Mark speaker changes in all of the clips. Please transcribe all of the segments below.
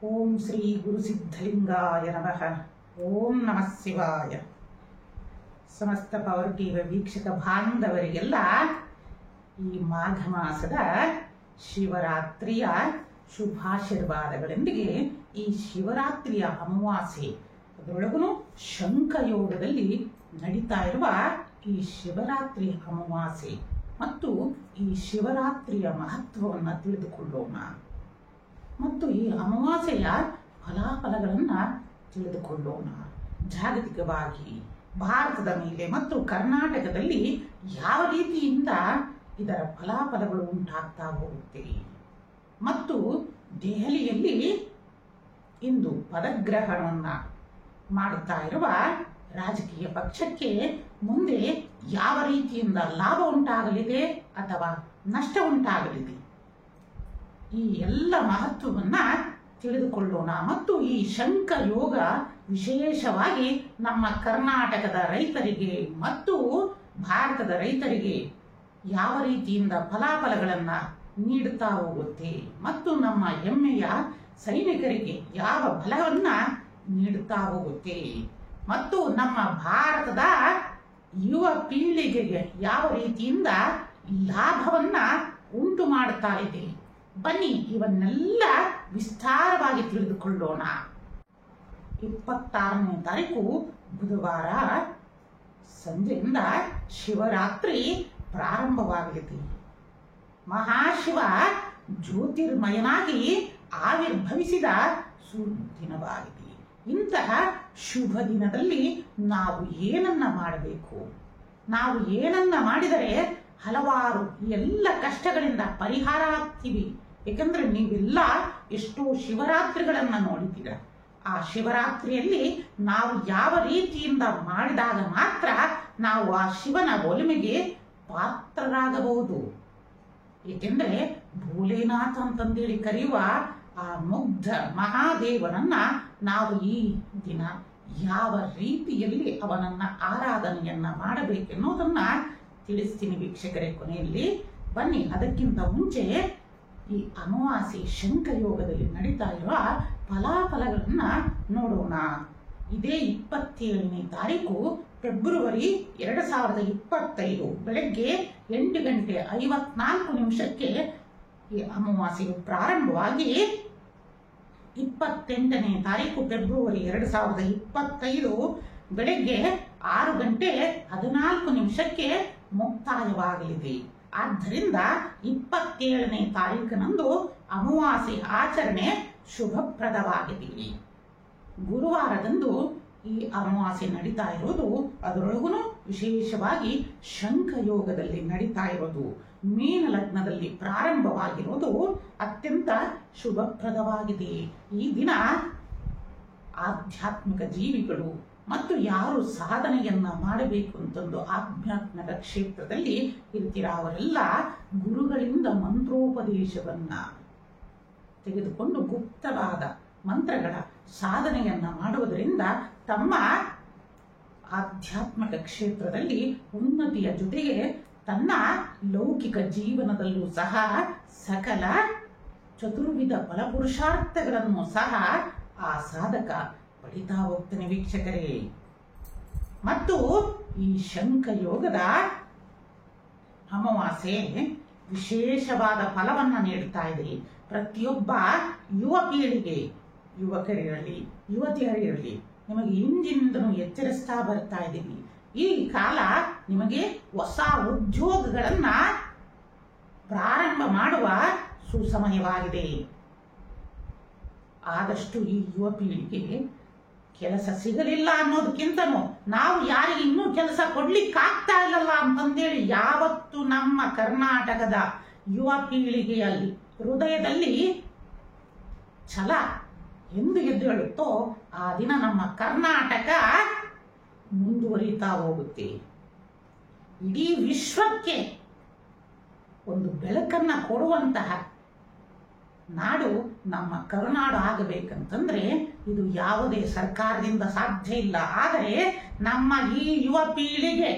Speaker 1: ಓಂ ಶ್ರೀ ಗುರು ಸಿದ್ಧಲಿಂಗಾಯ ನಮಃ. ಓಂ ನಮಃ ಶಿವಾಯ. ಸಮಸ್ತ ಪವರ್ ಟಿವಿ ವೀಕ್ಷಕ ಬಾಂಧವರಿಗೆಲ್ಲ ಈ ಮಾಘ ಮಾಸದ ಶಿವರಾತ್ರಿಯ ಶುಭಾಶೀರ್ವಾದಗಳೊಂದಿಗೆ ಈ ಶಿವರಾತ್ರಿಯ ಅಮಾವಾಸ್ಯೆ ಅದರೊಳಗೂ ಶಂಖಯೋಗದಲ್ಲಿ ನಡೀತಾ ಇರುವ ಈ ಶಿವರಾತ್ರಿ ಅಮಾವಾಸ್ಯೆ ಮತ್ತು ಈ ಶಿವರಾತ್ರಿಯ ಮಹತ್ವವನ್ನು ತಿಳಿದುಕೊಳ್ಳೋಣ ಮತ್ತು ಈ ಅಮಾವಾಸ್ಯೆಯ ಫಲಾಫಲಗಳನ್ನು ತಿಳಿದುಕೊಳ್ಳೋಣ. ಜಾಗತಿಕವಾಗಿ ಭಾರತದ ಮೇಲೆ ಮತ್ತು ಕರ್ನಾಟಕದಲ್ಲಿ ಯಾವ ರೀತಿಯಿಂದ ಇದರ ಫಲಾಫಲಗಳು ಉಂಟಾಗ್ತಾ ಹೋಗುತ್ತೆ ಮತ್ತು ದೆಹಲಿಯಲ್ಲಿ ಇಂದು ಪದಗ್ರಹಣವನ್ನು ಮಾಡುತ್ತಾ ಇರುವ ರಾಜಕೀಯ ಪಕ್ಷಕ್ಕೆ ಮುಂದೆ ಯಾವ ರೀತಿಯಿಂದ ಲಾಭ ಉಂಟಾಗಲಿದೆ ಅಥವಾ ನಷ್ಟ ಉಂಟಾಗಲಿದೆ, ಈ ಎಲ್ಲ ಮಹತ್ವವನ್ನ ತಿಳಿದುಕೊಳ್ಳೋಣ. ಮತ್ತು ಈ ಶಂಖ ಯೋಗ ವಿಶೇಷವಾಗಿ ನಮ್ಮ ಕರ್ನಾಟಕದ ರೈತರಿಗೆ ಮತ್ತು ಭಾರತದ ರೈತರಿಗೆ ಯಾವ ರೀತಿಯಿಂದ ಫಲಾಫಲಗಳನ್ನು ನೀಡುತ್ತಾ ಹೋಗುತ್ತೆ ಮತ್ತು ನಮ್ಮ ಹೆಮ್ಮೆಯ ಸೈನಿಕರಿಗೆ ಯಾವ ಬಲವನ್ನ ನೀಡುತ್ತಾ ಹೋಗುತ್ತೆ ಮತ್ತು ನಮ್ಮ ಭಾರತದ ಯುವ ಪೀಳಿಗೆಗೆ ಯಾವ ರೀತಿಯಿಂದ ಲಾಭವನ್ನ ಉಂಟು ಮಾಡುತ್ತಾ ಇದೆ. ಬನ್ನಿ ಇವನ್ನೆಲ್ಲ ವಿಸ್ತಾರವಾಗಿ ತಿಳಿದುಕೊಳ್ಳೋಣ. 26ನೇ ತಾರೀಕು ಬುಧವಾರ ಸಂಜೆಯಿಂದ ಶಿವರಾತ್ರಿ ಪ್ರಾರಂಭವಾಗಲಿದೆ. ಮಹಾಶಿವ ಜ್ಯೋತಿರ್ಮಯನಾಗಿ ಆವಿರ್ಭವಿಸಿದ ದಿನವಾಗಿದೆ. ಇಂತಹ ಶುಭ ದಿನದಲ್ಲಿ ನಾವು ಏನನ್ನ ಮಾಡಬೇಕು, ನಾವು ಏನನ್ನ ಮಾಡಿದರೆ ಹಲವಾರು ಎಲ್ಲ ಕಷ್ಟಗಳಿಂದ ಪರಿಹಾರ ಆಗ್ತೀವಿ. ಯಾಕಂದ್ರೆ ನೀವೆಲ್ಲ ಎಷ್ಟೋ ಶಿವರಾತ್ರಿಗಳನ್ನ ನೋಡಿದ್ದೀರ. ಆ ಶಿವರಾತ್ರಿಯಲ್ಲಿ ನಾವು ಯಾವ ರೀತಿಯಿಂದ ಮಾಡಿದಾಗ ಮಾತ್ರ ನಾವು ಆ ಶಿವನ ಒಲಿಮೆಗೆ ಪಾತ್ರರಾಗಬಹುದು. ಏಕೆಂದ್ರೆ ಭೋಲೆನಾಥ್ ಅಂತಂದೇಳಿ ಕರೆಯುವ ಆ ಮುಗ್ಧ ಮಹಾದೇವನನ್ನ ನಾವು ಈ ದಿನ ಯಾವ ರೀತಿಯಲ್ಲಿ ಅವನನ್ನ ಆರಾಧನೆಯನ್ನ ಮಾಡಬೇಕೆನ್ನುವುದನ್ನ ತಿಳಿಸ್ತೀನಿ ವೀಕ್ಷಕರೇ ಕೊನೆಯಲ್ಲಿ. ಬನ್ನಿ ಅದಕ್ಕಿಂತ ಮುಂಚೆ ಈ ಅಮಾವಾಸ್ಯೆ ಶಂಖಯೋಗದಲ್ಲಿ ನಡೀತಾ ಇರುವ ಫಲಾಫಲಗಳನ್ನ ನೋಡೋಣ. ಇದೇ 27ನೇ ತಾರೀಕು ಫೆಬ್ರವರಿ 2025 ಬೆಳಗ್ಗೆ 8:54 ಈ ಅಮಾವಾಸ್ಯೆಯು ಪ್ರಾರಂಭವಾಗಿ 28ನೇ ತಾರೀಕು ಫೆಬ್ರವರಿ 2025 ಬೆಳಗ್ಗೆ 6:14 ಮುಕ್ತಾಯವಾಗಲಿದೆ. ಆದ್ದರಿಂದ 27ನೇ ತಾರೀಕಿನಂದು ಅಮಾವಾಸ್ಯೆ ಆಚರಣೆ ಶುಭಪ್ರದವಾಗಿದೆ. ಗುರುವಾರದಂದು ಈ ಅಮಾವಾಸ್ಯೆ ನಡೀತಾ ಇರೋದು, ಅದರೊಳಗೂ ವಿಶೇಷವಾಗಿ ಶಂಖಯೋಗದಲ್ಲಿ ನಡೀತಾ ಇರೋದು, ಮೀನ ಲಗ್ನದಲ್ಲಿ ಪ್ರಾರಂಭವಾಗಿರೋದು ಅತ್ಯಂತ ಶುಭಪ್ರದವಾಗಿದೆ. ಈ ದಿನ ಆಧ್ಯಾತ್ಮಿಕ ಜೀವಿಗಳು ಮತ್ತು ಯಾರು ಸಾಧನೆಯನ್ನ ಮಾಡಬೇಕು ಅಂತಂದು ಆಧ್ಯಾತ್ಮಿಕ ಕ್ಷೇತ್ರದಲ್ಲಿ ಇರ್ತೀರ ಅವರೆಲ್ಲ ಗುರುಗಳಿಂದ ಮಂತ್ರೋಪದೇಶವನ್ನ ತೆಗೆದುಕೊಂಡು ಗುಪ್ತವಾದ ಮಂತ್ರಗಳ ಸಾಧನೆಯನ್ನ ಮಾಡುವುದರಿಂದ ತಮ್ಮ ಆಧ್ಯಾತ್ಮಿಕ ಕ್ಷೇತ್ರದಲ್ಲಿ ಉನ್ನತಿಯ ಜೊತೆಗೆ ತನ್ನ ಲೌಕಿಕ ಜೀವನದಲ್ಲೂ ಸಹ ಸಕಲ ಚತುರ್ವಿಧ ಫಲಪುರುಷಾರ್ಥಗಳನ್ನು ಸಹ ಆ ಸಾಧಕ ಪಡಿತಾ ಹೋಗ್ತಾನೆ ವೀಕ್ಷಕರೇ. ಮತ್ತು ಈ ಶಂಖಯೋಗದ ಅಮಾವಾಸ್ಯೆ ವಿಶೇಷವಾದ ಫಲವನ್ನ ನೀಡುತ್ತಾ ಇದೆ. ಪ್ರತಿಯೊಬ್ಬ ಯುವ ಪೀಳಿಗೆ, ಯುವಕರಿರಲಿ ಯುವತಿಯರಿರಲಿ, ನಿಮಗೆ ಇಂದಿನಿಂದಲೂ ಎಚ್ಚರಿಸ್ತಾ ಬರ್ತಾ ಇದ್ದೀವಿ. ಈ ಕಾಲ ನಿಮಗೆ ಹೊಸ ಉದ್ಯೋಗಗಳನ್ನ ಪ್ರಾರಂಭ ಮಾಡುವ ಸುಸಮಯವಾಗಿದೆ. ಆದಷ್ಟು ಈ ಯುವ ಪೀಳಿಗೆ ಕೆಲಸ ಸಿಗಲಿಲ್ಲ ಅನ್ನೋದಕ್ಕಿಂತನೂ ನಾವು ಯಾರಿಗೆ ಇನ್ನೂ ಕೆಲಸ ಕೊಡ್ಲಿಕ್ಕಾಗ್ತಾ ಇಲ್ಲಲ್ಲ ಅಂತಂದೇಳಿ ಯಾವತ್ತು ನಮ್ಮ ಕರ್ನಾಟಕದ ಯುವ ಪೀಳಿಗೆಯಲ್ಲಿ ಹೃದಯದಲ್ಲಿ ಛಲ ಎಂದು ಎದ್ದೇಳುತ್ತೋ ಆ ದಿನ ನಮ್ಮ ಕರ್ನಾಟಕ ಮುಂದುವರಿತಾ ಹೋಗುತ್ತೆ. ಇಡೀ ವಿಶ್ವಕ್ಕೆ ಒಂದು ಬೆಳಕನ್ನ ಕೊಡುವಂತಹ ನಾಡು ನಮ್ಮ ಕರುನಾಡು ಆಗಬೇಕಂತಂದ್ರೆ ಇದು ಯಾವುದೇ ಸರ್ಕಾರದಿಂದ ಸಾಧ್ಯ ಇಲ್ಲ. ಆದರೆ ನಮ್ಮ ಈ ಯುವ ಪೀಳಿಗೆ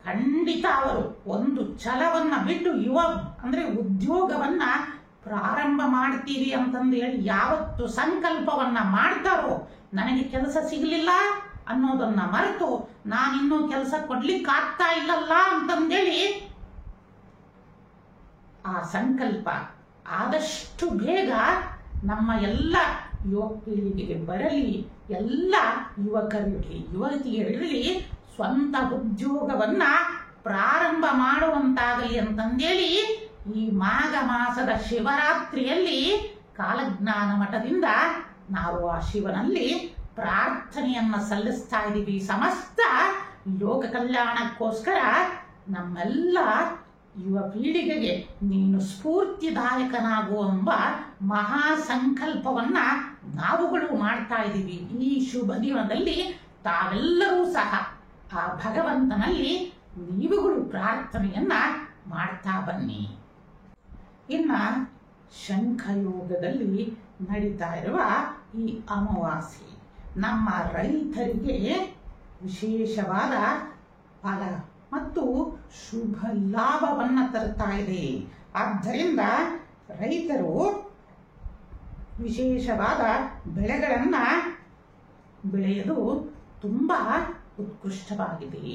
Speaker 1: ಖಂಡಿತ ಅವರು ಒಂದು ಛಲವನ್ನ ಬಿಟ್ಟು ಯುವ ಅಂದ್ರೆ ಉದ್ಯೋಗವನ್ನ ಪ್ರಾರಂಭ ಮಾಡ್ತೀರಿ ಅಂತಂದು ಹೇಳಿ ಯಾವತ್ತು ಸಂಕಲ್ಪವನ್ನ ಮಾಡ್ತಾರೋ, ನನಗೆ ಕೆಲಸ ಸಿಗಲಿಲ್ಲ ಅನ್ನೋದನ್ನ ಮರೆತು ನಾನಿನ್ನೂ ಕೆಲಸ ಕೊಡ್ಲಿಕ್ಕಾಗ್ತಾ ಇಲ್ಲಲ್ಲ ಅಂತಂದೇಳಿ ಆ ಸಂಕಲ್ಪ ಆದಷ್ಟು ಬೇಗ ನಮ್ಮ ಎಲ್ಲ ಯುವ ಪೀಳಿಗೆಗೆ ಬರಲಿ, ಎಲ್ಲ ಯುವಕರಿರಲಿ ಯುವತಿಯರಿರಲಿ ಸ್ವಂತ ಉದ್ಯೋಗವನ್ನ ಪ್ರಾರಂಭ ಮಾಡುವಂತಾಗಲಿ ಅಂತಂದೇಳಿ ಈ ಮಾಘ ಮಾಸದ ಶಿವರಾತ್ರಿಯಲ್ಲಿ ಕಾಲಜ್ಞಾನ ಮಠದಿಂದ ನಾವು ಆ ಶಿವನಲ್ಲಿ ಪ್ರಾರ್ಥನೆಯನ್ನ ಸಲ್ಲಿಸ್ತಾ ಇದ್ದೀವಿ. ಸಮಸ್ತ ಲೋಕ ಕಲ್ಯಾಣಕ್ಕೋಸ್ಕರ ನಮ್ಮೆಲ್ಲ ಯುವ ಪೀಳಿಗೆಗೆ ನೀನು ಸ್ಫೂರ್ತಿದಾಯಕನಾಗುವ ಮಹಾ ಸಂಕಲ್ಪವನ್ನ ನಾವುಗಳು ಮಾಡ್ತಾ ಇದ್ದೀವಿ. ಈ ಶುಭ ದಿನದಲ್ಲಿ ತಾವೆಲ್ಲರೂ ಸಹ ಆ ಭಗವಂತನಲ್ಲಿ ನೀವುಗಳು ಪ್ರಾರ್ಥನೆಯನ್ನ ಮಾಡ್ತಾ ಬನ್ನಿ. ಇನ್ನ ಶಂಖಯೋಗದಲ್ಲಿ ನಡೀತಾ ಇರುವ ಈ ಅಮಾವಾಸ್ಯೆ ನಮ್ಮ ರೈತರಿಗೆ ವಿಶೇಷವಾದ ಫಲ ಮತ್ತು ಶುಭ ಲಾಭವನ್ನ ತರ್ತಾ ಇದೆ. ಆದ್ದರಿಂದ ರೈತರು ವಿಶೇಷವಾದ ಬೆಳೆಗಳನ್ನ ಬೆಳೆಯೋದು ತುಂಬಾ ಉತ್ಕೃಷ್ಟವಾಗಿದೆ.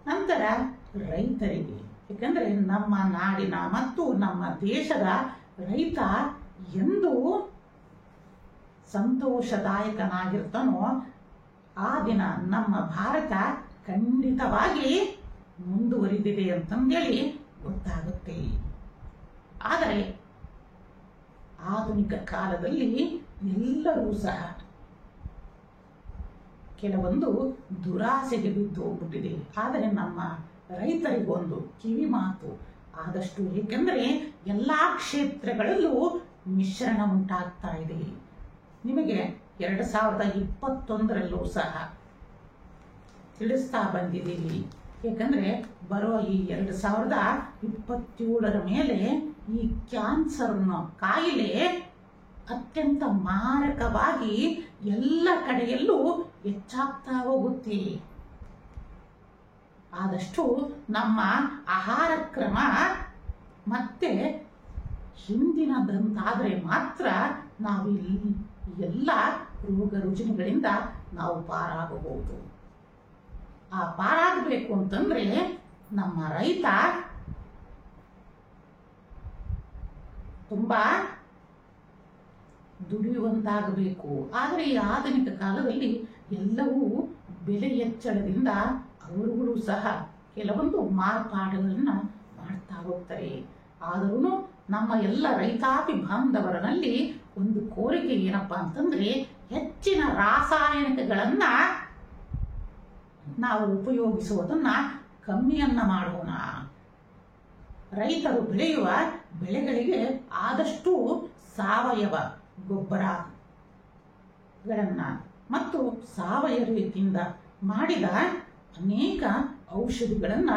Speaker 1: ನಂತರ ರೈತರಿಗೆ, ಯಾಕಂದ್ರೆ ನಮ್ಮ ನಾಡಿನ ಮತ್ತು ನಮ್ಮ ದೇಶದ ರೈತ ಎಂದು ಸಂತೋಷದಾಯಕನಾಗಿರ್ತಾನೋ ಆ ದಿನ ನಮ್ಮ ಭಾರತ ಖಂಡಿತವಾಗಿ ಮುಂದುವರಿದಿದೆ ಅಂತಂದೇಳಿ ಗೊತ್ತಾಗುತ್ತೆ. ಆದರೆ ಆಧುನಿಕ ಕಾಲದಲ್ಲಿ ಎಲ್ಲರೂ ಸಹ ಕೆಲವೊಂದು ದುರಾಸೆಗೆ ಬಿದ್ದು ಹೋಗ್ಬಿಟ್ಟಿದೆ. ಆದರೆ ನಮ್ಮ ರೈತರಿಗೊಂದು ಕಿವಿ ಮಾತು ಆದಷ್ಟು, ಏಕೆಂದರೆ ಎಲ್ಲಾ ಕ್ಷೇತ್ರಗಳಲ್ಲೂ ಮಿಶ್ರಣ ಉಂಟಾಗ್ತಾ ಇದೆ. ನಿಮಗೆ 2021ರಲ್ಲೂ ಸಹ ತಿಳಿಸ್ತಾ ಬಂದಿದ್ದೀವಿ. ಯಾಕಂದ್ರೆ ಬರೋ ಈ 2027ರ ಮೇಲೆ ಈ ಕ್ಯಾನ್ಸರ್ ಕಾಯಿಲೆ ಅತ್ಯಂತ ಮಾರಕವಾಗಿ ಎಲ್ಲ ಕಡೆಯಲ್ಲೂ ಹೆಚ್ಚಾಗ್ತಾ ಹೋಗುತ್ತೆ. ಆದಷ್ಟು ನಮ್ಮ ಆಹಾರ ಕ್ರಮ ಮತ್ತೆ ಹಿಂದಿನದಂತಾದ್ರೆ ಮಾತ್ರ ನಾವು ಎಲ್ಲ ರೋಗ ರುಜಿನಗಳಿಂದ ನಾವು ಪಾರಾಗಬಹುದು. ಆ ಪಾರಾಗಬೇಕು ಅಂತಂದ್ರೆ ನಮ್ಮ ರೈತ ತುಂಬಾ ದುಡಿಯುವಂತಾಗಬೇಕು. ಆದರೆ ಈ ಆಧುನಿಕ ಕಾಲದಲ್ಲಿ ಎಲ್ಲವೂ ಬೆಲೆ ಹೆಚ್ಚಳದಿಂದ ಅವರುಗಳು ಸಹ ಕೆಲವೊಂದು ಮಾರ್ಪಾಡುಗಳನ್ನ ಮಾಡ್ತಾ ಹೋಗ್ತಾರೆ. ಆದರೂ ನಮ್ಮ ಎಲ್ಲ ರೈತಾಪಿ ಬಾಂಧವರಲ್ಲಿ ಒಂದು ಕೋರಿಕೆ ಏನಪ್ಪಾ ಅಂತಂದ್ರೆ, ಹೆಚ್ಚಿನ ರಾಸಾಯನಿಕಗಳನ್ನ ನಾವು ಉಪಯೋಗಿಸುವುದನ್ನ ಕಮ್ಮಿಯನ್ನ ಮಾಡೋಣ. ರೈತರು ಬೆಳೆಯುವ ಬೆಳೆಗಳಿಗೆ ಆದಷ್ಟು ಸಾವಯವ ಗೊಬ್ಬರಗಳನ್ನ ಮತ್ತು ಸಾವಯವ ರೀತಿಯಿಂದ ಮಾಡಿದ ಅನೇಕ ಔಷಧಿಗಳನ್ನ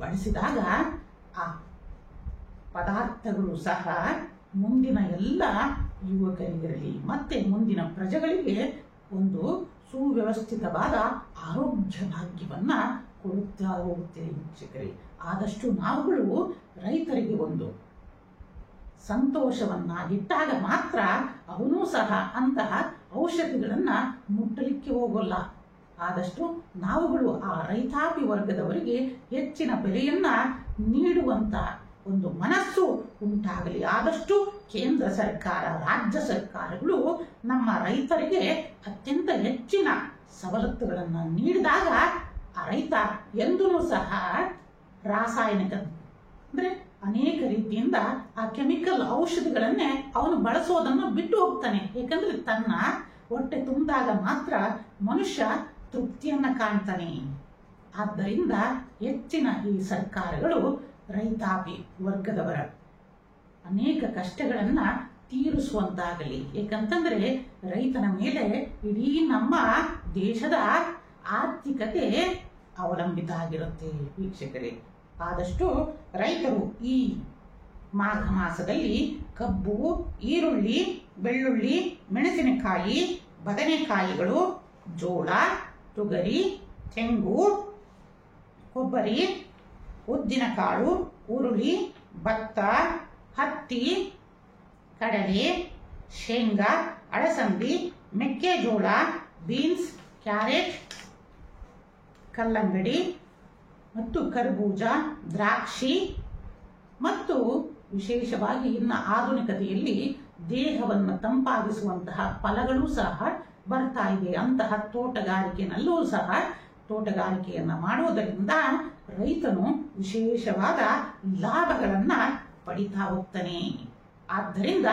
Speaker 1: ಬಳಸಿದಾಗ ಆ ಪದಾರ್ಥಗಳು ಸಹ ಮುಂದಿನ ಎಲ್ಲ ಯುವಕರಿಗಿರಲಿ ಮತ್ತೆ ಮುಂದಿನ ಪ್ರಜೆಗಳಿಗೆ ಒಂದು ಸುವ್ಯವಸ್ಥಿತವಾದ ಆರೋಗ್ಯ ಭಾಗ್ಯವನ್ನ ಕೊಡುತ್ತಾ ಹೋಗುತ್ತೆ. ವೀಕ್ಷಕರೇ, ಆದಷ್ಟು ನಾವುಗಳು ರೈತರಿಗೆ ಒಂದು ಸಂತೋಷವನ್ನಾಗಿಟ್ಟಾಗ ಮಾತ್ರ ಅವನು ಸಹ ಅಂತಹ ಔಷಧಿಗಳನ್ನ ಮುಟ್ಟಲಿಕ್ಕೆ ಹೋಗೋಲ್ಲ. ಆದಷ್ಟು ನಾವುಗಳು ಆ ರೈತಾಪಿ ವರ್ಗದವರಿಗೆ ಹೆಚ್ಚಿನ ಬೆಲೆಯನ್ನ ನೀಡುವಂತ ಒಂದು ಮನಸ್ಸು ಉಂಟಾಗಲಿ. ಆದಷ್ಟು ಕೇಂದ್ರ ಸರ್ಕಾರ, ರಾಜ್ಯ ಸರ್ಕಾರಗಳು ನಮ್ಮ ರೈತರಿಗೆ ಅತ್ಯಂತ ಹೆಚ್ಚಿನ ಸವಲತ್ತುಗಳನ್ನು ನೀಡಿದಾಗ ಆ ರೈತ ಎಂದೂ ಸಹ ರಾಸಾಯನಿಕ ಅಂದ್ರೆ ಅನೇಕ ರೀತಿಯಿಂದ ಆ ಕೆಮಿಕಲ್ ಔಷಧಿಗಳನ್ನೇ ಅವನು ಬಳಸೋದನ್ನು ಬಿಟ್ಟು ಹೋಗ್ತಾನೆ. ಏಕೆಂದ್ರೆ ತನ್ನ ಹೊಟ್ಟೆ ತುಂಬಿದಾಗ ಮಾತ್ರ ಮನುಷ್ಯ ತೃಪ್ತಿಯನ್ನ ಕಾಣ್ತಾನೆ. ಆದ್ದರಿಂದ ಹೆಚ್ಚಿನ ಈ ಸರ್ಕಾರಗಳು ರೈತಾಪಿ ವರ್ಗದವರ ಅನೇಕ ಕಷ್ಟಗಳನ್ನ ತೀರಿಸುವಂತಾಗಲಿ. ಏಕಂತಂದ್ರೆ ರೈತನ ಮೇಲೆ ಇಡೀ ನಮ್ಮ ದೇಶದ ಆರ್ಥಿಕತೆ ಅವಲಂಬಿತ ಆಗಿರುತ್ತೆ. ವೀಕ್ಷಕರೇ, ಆದಷ್ಟು ರೈತರು ಈ ಮಾಘ ಮಾಸದಲ್ಲಿ ಕಬ್ಬು, ಈರುಳ್ಳಿ, ಬೆಳ್ಳುಳ್ಳಿ, ಮೆಣಸಿನಕಾಯಿ, ಬದನೆಕಾಯಿಗಳು, ಜೋಳ, ತೊಗರಿ, ತೆಂಗು, ಕೊಬ್ಬರಿ, ಉದ್ದಿನಕಾಳು, ಹುರುಳಿ, ಭತ್ತ, ಹತ್ತಿ, ಕಡಲೆ, ಶೇಂಗಾ, ಅಳಸಂದಿ, ಮೆಕ್ಕೆಜೋಳ, ಬೀನ್ಸ್, ಕ್ಯಾರೆಟ್, ಕಲ್ಲಂಗಡಿ ಮತ್ತು ಕರ್ಬೂಜ, ದ್ರಾಕ್ಷಿ ಮತ್ತು ವಿಶೇಷವಾಗಿ ಇನ್ನು ಆಧುನಿಕತೆಯಲ್ಲಿ ದೇಹವನ್ನು ತಂಪಾಗಿಸುವಂತಹ ಫಲಗಳು ಸಹ ಬರ್ತಾ ಇವೆ. ಅಂತಹ ತೋಟಗಾರಿಕೆಯಲ್ಲೂ ಸಹ ತೋಟಗಾರಿಕೆಯನ್ನು ಮಾಡುವುದರಿಂದ ರೈತನು ವಿಶೇಷವಾದ ಲಾಭಗಳನ್ನ ಪಡಿತಾ ಹೋಗ್ತಾನೆ. ಆದ್ದರಿಂದ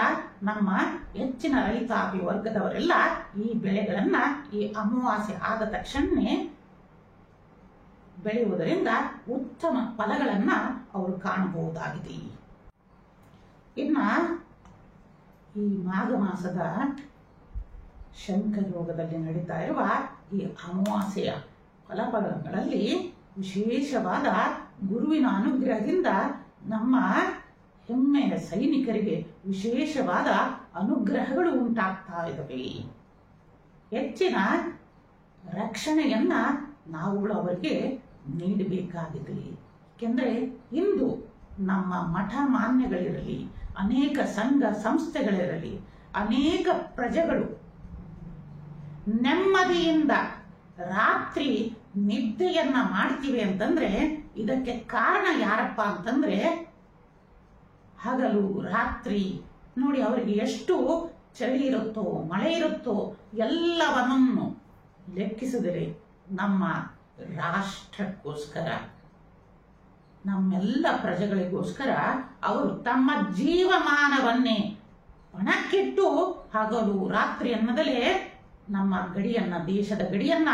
Speaker 1: ನಮ್ಮ ಹೆಚ್ಚಿನ ರೈತಾಪಿ ವರ್ಗದವರೆಲ್ಲ ಈ ಬೆಳೆಗಳನ್ನ ಈ ಅಮಾವಾಸ್ಯೆ ಆದ ತಕ್ಷಣವೇ ಬೆಳೆಯುವುದರಿಂದ ಉತ್ತಮ ಫಲಗಳನ್ನ ಅವರು ಕಾಣಬಹುದಾಗಿದೆ. ಇನ್ನ ಈ ಮಾಘ ಮಾಸದ ಶಂಖಯೋಗದಲ್ಲಿ ನಡೀತಾ ಇರುವ ಈ ಅಮಾವಾಸ್ಯೆಯ ಫಲಗಳಲ್ಲಿ ವಿಶೇಷವಾದ ಗುರುವಿನ ಅನುಗ್ರಹದಿಂದ ನಮ್ಮ ಹೆಮ್ಮೆಯ ಸೈನಿಕರಿಗೆ ವಿಶೇಷವಾದ ಅನುಗ್ರಹಗಳು ಉಂಟಾಗ್ತಾ ಇದ್ದಾವೆ. ಹೆಚ್ಚಿನ ರಕ್ಷಣೆಯನ್ನ ನಾವುಗಳು ಅವರಿಗೆ ನೀಡಬೇಕಾಗಿದೆ. ಏಕೆಂದರೆ ಇಂದು ನಮ್ಮ ಮಠ ಮಾನ್ಯಗಳಿರಲಿ, ಅನೇಕ ಸಂಘ ಸಂಸ್ಥೆಗಳಿರಲಿ, ಅನೇಕ ಪ್ರಜೆಗಳು ನೆಮ್ಮದಿಯಿಂದ ರಾತ್ರಿ ನಿದ್ದೆಯನ್ನ ಮಾಡ್ತೀವಿ ಅಂತಂದ್ರೆ ಇದಕ್ಕೆ ಕಾರಣ ಯಾರಪ್ಪ ಅಂತಂದ್ರೆ ಹಗಲು ರಾತ್ರಿ ನೋಡಿ ಅವರಿಗೆ ಎಷ್ಟು ಚಳಿ ಇರುತ್ತೋ ಮಳೆ ಇರುತ್ತೋ ಎಲ್ಲವನ್ನೂ ಲೆಕ್ಕಿಸಿದರೆ ನಮ್ಮ ರಾಷ್ಟ್ರಕ್ಕೋಸ್ಕರ ನಮ್ಮೆಲ್ಲ ಪ್ರಜೆಗಳಿಗೋಸ್ಕರ ಅವರು ತಮ್ಮ ಜೀವಮಾನವನ್ನೇ ಪಣಕ್ಕಿಟ್ಟು ಹಗಲು ರಾತ್ರಿ ಅನ್ನದಲೇ ನಮ್ಮ ಗಡಿಯನ್ನ ದೇಶದ ಗಡಿಯನ್ನ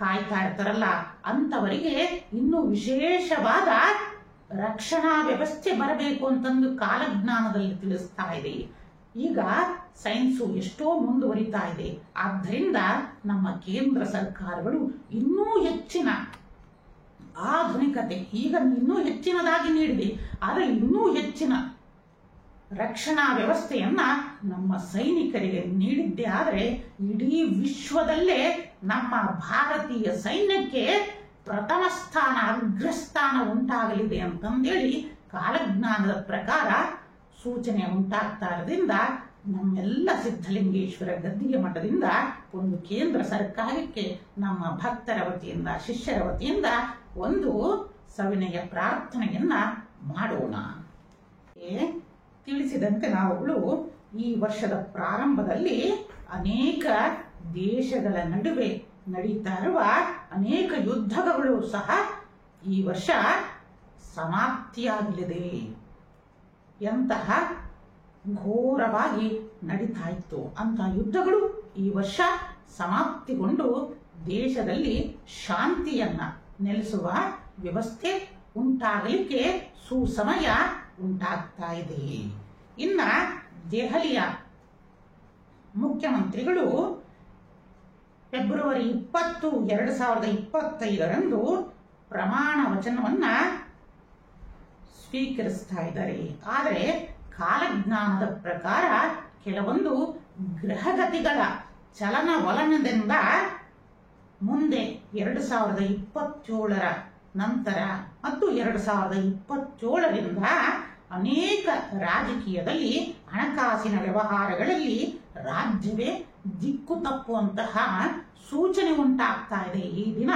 Speaker 1: ಕಾಯ್ತಾ ಇರ್ತಾರಲ್ಲ ಅಂತವರಿಗೆ ಇನ್ನೂ ವಿಶೇಷವಾದ ರಕ್ಷಣಾ ವ್ಯವಸ್ಥೆ ಬರಬೇಕು ಅಂತಂದು ಕಾಲಜ್ಞಾನದಲ್ಲಿ ತಿಳಿಸ್ತಾ ಇದೆ. ಈಗ ಸೈನ್ಸು ಎಷ್ಟೋ ಮುಂದುವರಿತಾ ಇದೆ. ಆದ್ದರಿಂದ ನಮ್ಮ ಕೇಂದ್ರ ಸರ್ಕಾರಗಳು ಇನ್ನೂ ಹೆಚ್ಚಿನ ಆಧುನಿಕತೆ ಈಗ ಇನ್ನೂ ಹೆಚ್ಚಿನದಾಗಿ ನೀಡಿದೆ. ಆದರೆ ಇನ್ನೂ ಹೆಚ್ಚಿನ ರಕ್ಷಣಾ ವ್ಯವಸ್ಥೆಯನ್ನ ನಮ್ಮ ಸೈನಿಕರಿಗೆ ನೀಡಿದ್ದೇ ಆದರೆ ಇಡೀ ವಿಶ್ವದಲ್ಲೇ ನಮ್ಮ ಭಾರತೀಯ ಸೈನ್ಯಕ್ಕೆ ಪ್ರಥಮ ಸ್ಥಾನ ಅಗ್ರಸ್ಥಾನ ಉಂಟಾಗಲಿದೆ ಅಂತಂದೇಳಿ ಕಾಲಜ್ಞಾನದ ಪ್ರಕಾರ ಸೂಚನೆ ಉಂಟಾಗ್ತಾ ಇರೋದ್ರಿಂದ ನಮ್ಮೆಲ್ಲ ಸಿದ್ಧಲಿಂಗೇಶ್ವರ ಗದ್ದಿಗೆ ಮಠದಿಂದ ಒಂದು ಕೇಂದ್ರ ಸರ್ಕಾರಕ್ಕೆ ನಮ್ಮ ಭಕ್ತರ ವತಿಯಿಂದ ಶಿಷ್ಯರ ವತಿಯಿಂದ ಒಂದು ಸವಿನಯ ಪ್ರಾರ್ಥನೆಯನ್ನ ಮಾಡೋಣ. ತಿಳಿಸಿದಂತೆ ನಾವುಗಳು ಈ ವರ್ಷದ ಪ್ರಾರಂಭದಲ್ಲಿ ಅನೇಕ ದೇಶಗಳ ನಡುವೆ ನಡೀತಾ ಇರುವ ಅನೇಕ ಯುದ್ಧಗಳು ಸಹ ಈ ವರ್ಷ ಸಮಾಪ್ತಿಯಾಗಲಿದೆ. ಎಂತಹ ಘೋರವಾಗಿ ನಡೀತಾ ಇತ್ತು ಅಂತಹ ಯುದ್ಧಗಳು ಈ ವರ್ಷ ಸಮಾಪ್ತಿಗೊಂಡು ದೇಶದಲ್ಲಿ ಶಾಂತಿಯನ್ನ ನೆಲೆಸುವ ವ್ಯವಸ್ಥೆ ಉಂಟಾಗಲಿಕ್ಕೆ ಸುಸಮಯ ಉಂಟಾಗ್ತಾ ಇದೆ. ಇನ್ನ ದೆಹಲಿಯ ಮುಖ್ಯಮಂತ್ರಿಗಳು ಫೆಬ್ರವರಿ 20, 2025ರಂದು ಪ್ರಮಾಣ ವಚನವನ್ನ ಸ್ವೀಕರಿಸ್ತಾ ಇದ್ದಾರೆ. ಆದರೆ ಕಾಲಜ್ಞಾನದ ಪ್ರಕಾರ ಕೆಲವೊಂದು ಗ್ರಹಗತಿಗಳ ಚಲನವಲನದಿಂದ ಮುಂದೆ 2027ರ ನಂತರ ಮತ್ತು 2027ರಿಂದ ಅನೇಕ ರಾಜಕೀಯದಲ್ಲಿ ಹಣಕಾಸಿನ ವ್ಯವಹಾರಗಳಲ್ಲಿ ರಾಜ್ಯವೇ ದಿಕ್ಕು ತಪ್ಪುವಂತಹ ಸೂಚನೆ ಉಂಟಾಗ್ತಾ ಇದೆ. ಈ ದಿನ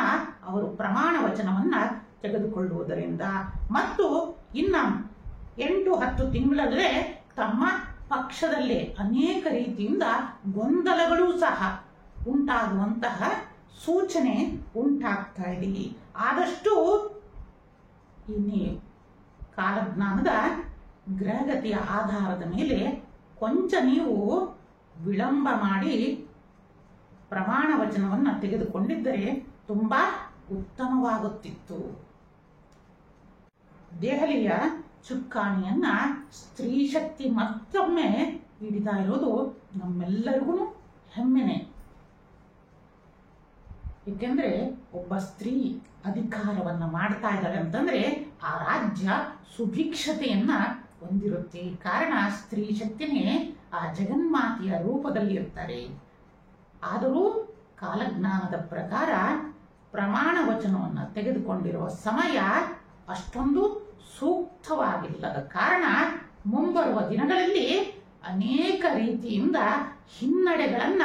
Speaker 1: ಅವರು ಪ್ರಮಾಣ ವಚನವನ್ನ ತೆಗೆದುಕೊಳ್ಳುವುದರಿಂದ ಮತ್ತು ಇನ್ನ 8-10 ತಿಂಗಳಲ್ಲೇ ತಮ್ಮ ಪಕ್ಷದಲ್ಲೇ ಅನೇಕ ರೀತಿಯಿಂದ ಗೊಂದಲಗಳು ಸಹ ಉಂಟಾಗುವಂತಹ ಸೂಚನೆ ಉಂಟಾಗ್ತಾ ಇದೆ. ಆದಷ್ಟು ಇನ್ನೇ ಕಾಲಜ್ಞಾನದ ಗ್ರಹಗತಿಯ ಆಧಾರದ ಮೇಲೆ ಕೊಂಚ ನೀವು ವಿಳಂಬ ಮಾಡಿ ಪ್ರಮಾಣ ವಚನವನ್ನ ತೆಗೆದುಕೊಂಡಿದ್ದರೆ ತುಂಬಾ ಉತ್ತಮವಾಗುತ್ತಿತ್ತು. ದೆಹಲಿಯ ಚುಕ್ಕಾಣಿಯನ್ನ ಸ್ತ್ರೀ ಶಕ್ತಿ ಮತ್ತೊಮ್ಮೆ ಹಿಡಿತಾ ಇರೋದು ನಮ್ಮೆಲ್ಲರಿಗೂ ಹೆಮ್ಮೆನೆ. ಏಕೆಂದ್ರೆ ಒಬ್ಬ ಸ್ತ್ರೀ ಅಧಿಕಾರವನ್ನ ಮಾಡ್ತಾ ಇದ್ದಾಳೆ ಅಂತಂದ್ರೆ ಆ ರಾಜ್ಯ ಸುಭಿಕ್ಷತೆಯನ್ನ ಹೊಂದಿರುತ್ತೆ. ಕಾರಣ ಸ್ತ್ರೀ ಶಕ್ತಿನೇ ಆ ಜಗನ್ಮಾತೆಯ ರೂಪದಲ್ಲಿ ಇರ್ತಾರೆ. ಆದರೂ ಕಾಲಜ್ಞಾನದ ಪ್ರಕಾರ ಪ್ರಮಾಣ ವಚನವನ್ನ ತೆಗೆದುಕೊಂಡಿರುವ ಸಮಯ ಅಷ್ಟೊಂದು ಸೂಕ್ತವಾಗಿಲ್ಲದ ಕಾರಣ ಮುಂಬರುವ ದಿನಗಳಲ್ಲಿ ಅನೇಕ ರೀತಿಯಿಂದ ಹಿನ್ನಡೆಗಳನ್ನ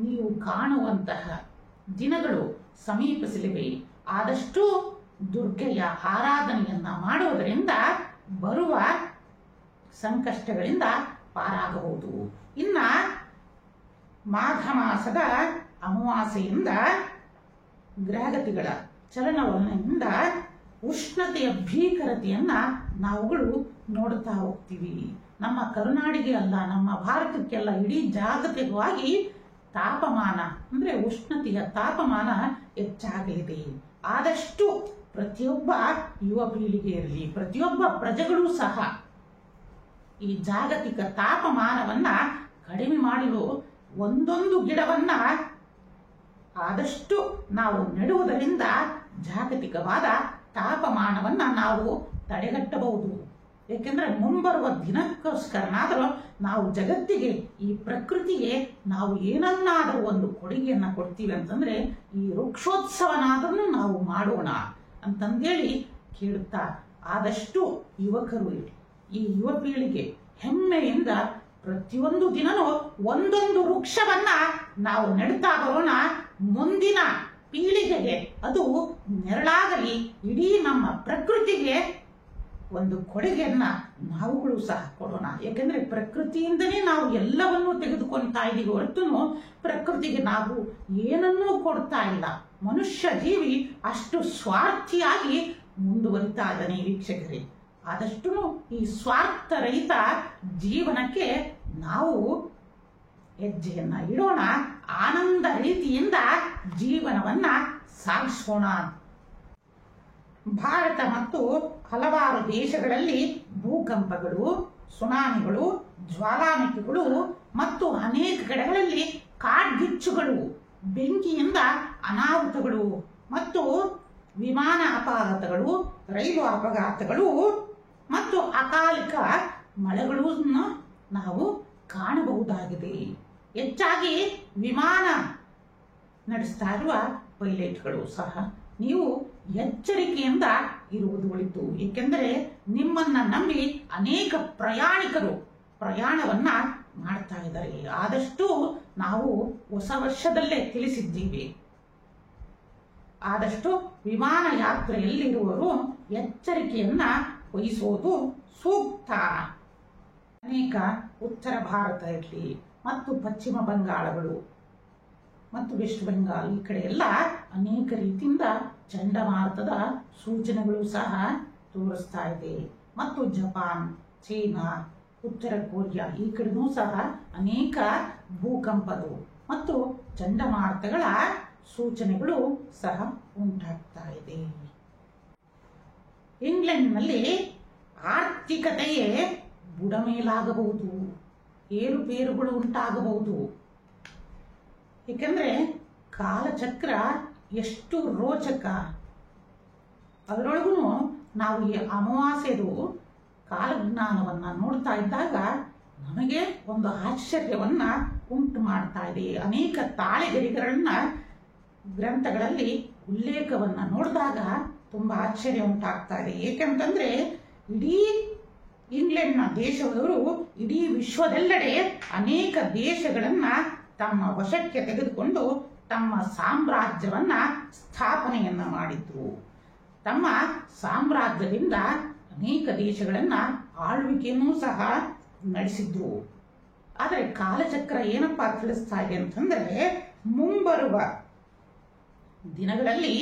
Speaker 1: ನೀವು ಕಾಣುವಂತಹ ದಿನಗಳು ಸಮೀಪಿಸಲಿವೆ. ಆದಷ್ಟು ದುರ್ಗೆಯ ಆರಾಧನೆಯನ್ನ ಮಾಡೋದರಿಂದ ಬರುವ ಸಂಕಷ್ಟಗಳಿಂದ ಪಾರಾಗಬಹುದು. ಇನ್ನ ಮಾಘ ಮಾಸದ ಅಮಾವಾಸ್ಯೆಯಿಂದ ಗ್ರಹಗತಿಗಳ ಚಲನವಲನದಿಂದ ಉಷ್ಣತೆಯ ಭೀಕರತೆಯನ್ನ ನಾವುಗಳು ನೋಡ್ತಾ ಹೋಗ್ತೀವಿ. ನಮ್ಮ ಕರುನಾಡಿಗೆ ಅಲ್ಲ, ನಮ್ಮ ಭಾರತಕ್ಕೆಲ್ಲ, ಇಡೀ ಜಾಗತಿಕವಾಗಿ ತಾಪಮಾನ ಅಂದ್ರೆ ಉಷ್ಣತೆಯ ತಾಪಮಾನ ಹೆಚ್ಚಾಗಲಿದೆ. ಆದಷ್ಟು ಪ್ರತಿಯೊಬ್ಬ ಯುವ ಪೀಳಿಗೆ ಇರಲಿ, ಪ್ರತಿಯೊಬ್ಬ ಪ್ರಜೆಗಳು ಸಹ ಈ ಜಾಗತಿಕ ತಾಪಮಾನವನ್ನ ಕಡಿಮೆ ಮಾಡಲು ಒಂದೊಂದು ಗಿಡವನ್ನ ಆದಷ್ಟು ನಾವು ನೆಡುವುದರಿಂದ ಜಾಗತಿಕವಾದ ತಾಪಮಾನವನ್ನ ನಾವು ತಡೆಗಟ್ಟಬಹುದು. ಏಕೆಂದ್ರೆ ಮುಂಬರುವ ದಿನಕ್ಕೋಸ್ಕರನಾದರೂ ನಾವು ಜಗತ್ತಿಗೆ, ಈ ಪ್ರಕೃತಿಗೆ ನಾವು ಏನನ್ನಾದರೂ ಒಂದು ಕೊಡುಗೆಯನ್ನ ಕೊಡ್ತೀವಿ ಅಂತಂದ್ರೆ ಈ ವೃಕ್ಷೋತ್ಸವನಾದರೂ ನಾವು ಮಾಡೋಣ ಅಂತಂದೇಳಿ ಕೇಳುತ್ತಾ, ಆದಷ್ಟು ಯುವಕರು, ಈ ಯುವ ಪೀಳಿಗೆ ಹೆಮ್ಮೆಯಿಂದ ಪ್ರತಿಯೊಂದು ದಿನನೂ ಒಂದೊಂದು ವೃಕ್ಷವನ್ನ ನಾವು ನೆಡ್ತಾ ಬರೋಣ. ಮುಂದಿನ ಪೀಳಿಗೆಗೆ ಅದು ನೆರಳಾಗಲಿ, ಇಡೀ ನಮ್ಮ ಪ್ರಕೃತಿಗೆ ಒಂದು ಕೊಡುಗೆಯನ್ನ ನಾವುಗಳು ಸಹ ಕೊಡೋಣ. ಯಾಕೆಂದ್ರೆ ಪ್ರಕೃತಿಯಿಂದನೇ ನಾವು ಎಲ್ಲವನ್ನೂ ತೆಗೆದುಕೊಳ್ತಾ ಇದ್ದೀವಿ ಹೊರತು ಪ್ರಕೃತಿಗೆ ನಾವು ಏನನ್ನೂ ಕೊಡ್ತಾ ಇಲ್ಲ. ಮನುಷ್ಯ ಜೀವಿ ಅಷ್ಟು ಸ್ವಾರ್ಥಿಯಾಗಿ ಮುಂದುವರಿತಾ ಇದ್ದಾನೆ. ವೀಕ್ಷಕರೇ, ಆದಷ್ಟು ಈ ಸ್ವಾರ್ಥ ರಹಿತ ಜೀವನಕ್ಕೆ ನಾವು ಹೆಜ್ಜೆಯನ್ನ ಇಡೋಣ. ಆನಂದ ರೀತಿಯಿಂದ ಜೀವನವನ್ನ ಸಾಗಿಸೋಣ. ಭಾರತ ಮತ್ತು ಹಲವಾರು ದೇಶಗಳಲ್ಲಿ ಭೂಕಂಪಗಳು, ಸುನಾಮಿಗಳು, ಜ್ವಾಲಾಮುಖಿಗಳು ಮತ್ತು ಅನೇಕ ಕಡೆಗಳಲ್ಲಿ ಕಾಡ್ಗಿಚ್ಚುಗಳು, ಬೆಂಕಿಯಿಂದ ಅನಾಹುತಗಳು ಮತ್ತು ವಿಮಾನ ಅಪಘಾತಗಳು, ರೈಲು ಅಪಘಾತಗಳು ಮತ್ತು ಅಕಾಲಿಕ ಮಳೆಗಳನ್ನು ನಾವು ಕಾಣಬಹುದಾಗಿದೆ. ಹೆಚ್ಚಾಗಿ ವಿಮಾನ ನಡೆಸ್ತಾ ಇರುವ ಪೈಲಟ್ಗಳು ಸಹ ನೀವು ಎಚ್ಚರಿಕೆಯಿಂದ ಇರುವುದು ಒಳಿತು. ಏಕೆಂದರೆ ನಿಮ್ಮನ್ನ ನಂಬಿ ಅನೇಕ ಪ್ರಯಾಣಿಕರು ಪ್ರಯಾಣವನ್ನ ಮಾಡ್ತಾ ಇದ್ದಾರೆ. ಆದಷ್ಟು ನಾವು ಹೊಸ ವರ್ಷದಲ್ಲೇ ತಿಳಿಸಿದ್ದೀವಿ, ಆದಷ್ಟು ವಿಮಾನ ಯಾತ್ರೆಯಲ್ಲಿರುವವರು ಎಚ್ಚರಿಕೆಯನ್ನ ವಹಿಸುವುದು ಸೂಕ್ತ. ಅನೇಕ ಉತ್ತರ ಭಾರತ ಇರಲಿ ಮತ್ತು ಪಶ್ಚಿಮ ಬಂಗಾಳಗಳು ಮತ್ತು ವೆಸ್ಟ್ ಬೆಂಗಾಲ್, ಈ ಕಡೆ ಎಲ್ಲ ಅನೇಕ ರೀತಿಯಿಂದ ಚಂಡಮಾರುತದ ಸೂಚನೆಗಳು ಸಹ ತೋರಿಸ್ತಾ ಇದೆ. ಮತ್ತು ಜಪಾನ್, ಚೀನಾ, ಉತ್ತರ ಕೊರಿಯಾ ಈ ಕಡೆನೂ ಸಹ ಅನೇಕ ಭೂಕಂಪಗಳು ಮತ್ತು ಚಂಡಮಾರುತಗಳ ಸೂಚನೆಗಳು ಸಹ ಉಂಟಾಗ್ತಾ ಇದೆ. ಇಂಗ್ಲೆಂಡ್ನಲ್ಲಿ ಆರ್ಥಿಕತೆಯೇ ಬುಡಮೇಲಾಗಬಹುದು, ಏರುಪೇರುಗಳು ಉಂಟಾಗಬಹುದು. ಏಕೆಂದ್ರೆ ಕಾಲಚಕ್ರ ಎಷ್ಟು ರೋಚಕ. ಅದರೊಳಗೂ ನಾವು ಈ ಅಮಾವಾಸ್ಯೆದು ಕಾಲಜ್ಞಾನವನ್ನ ನೋಡ್ತಾ ಇದ್ದಾಗ ನಮಗೆ ಒಂದು ಆಶ್ಚರ್ಯವನ್ನ ಉಂಟು ಮಾಡ್ತಾ ಇದೆ. ಅನೇಕ ತಾಳೆಗರಿಗಳನ್ನ ಗ್ರಂಥಗಳಲ್ಲಿ ಉಲ್ಲೇಖವನ್ನ ನೋಡಿದಾಗ ತುಂಬಾ ಆಶ್ಚರ್ಯ ಉಂಟಾಗ್ತಾ ಇದೆ. ಏಕೆಂತಂದ್ರೆ ಇಡೀ ಇಂಗ್ಲೆಂಡ್ನ ದೇಶದವರು ಇಡೀ ವಿಶ್ವದೆಲ್ಲೆಡೆ ಅನೇಕ ದೇಶಗಳನ್ನ ತಮ್ಮ ವಶಕ್ಕೆ ತೆಗೆದುಕೊಂಡು ತಮ್ಮ ಸಾಮ್ರಾಜ್ಯವನ್ನ ಸ್ಥಾಪನೆಯನ್ನ ಮಾಡಿದ್ರು. ತಮ್ಮ ಸಾಮ್ರಾಜ್ಯದಿಂದ ಅನೇಕ ದೇಶಗಳನ್ನ ಆಳ್ವಿಕೆಯನ್ನೂ ಸಹ ನಡೆಸಿದ್ರು. ಆದರೆ ಕಾಲಚಕ್ರ ಏನಪ್ಪಾ ತಿಳಿಸ್ತಾ ಇದೆ ಅಂತಂದ್ರೆ, ಮುಂಬರುವ ದಿನಗಳಲ್ಲಿ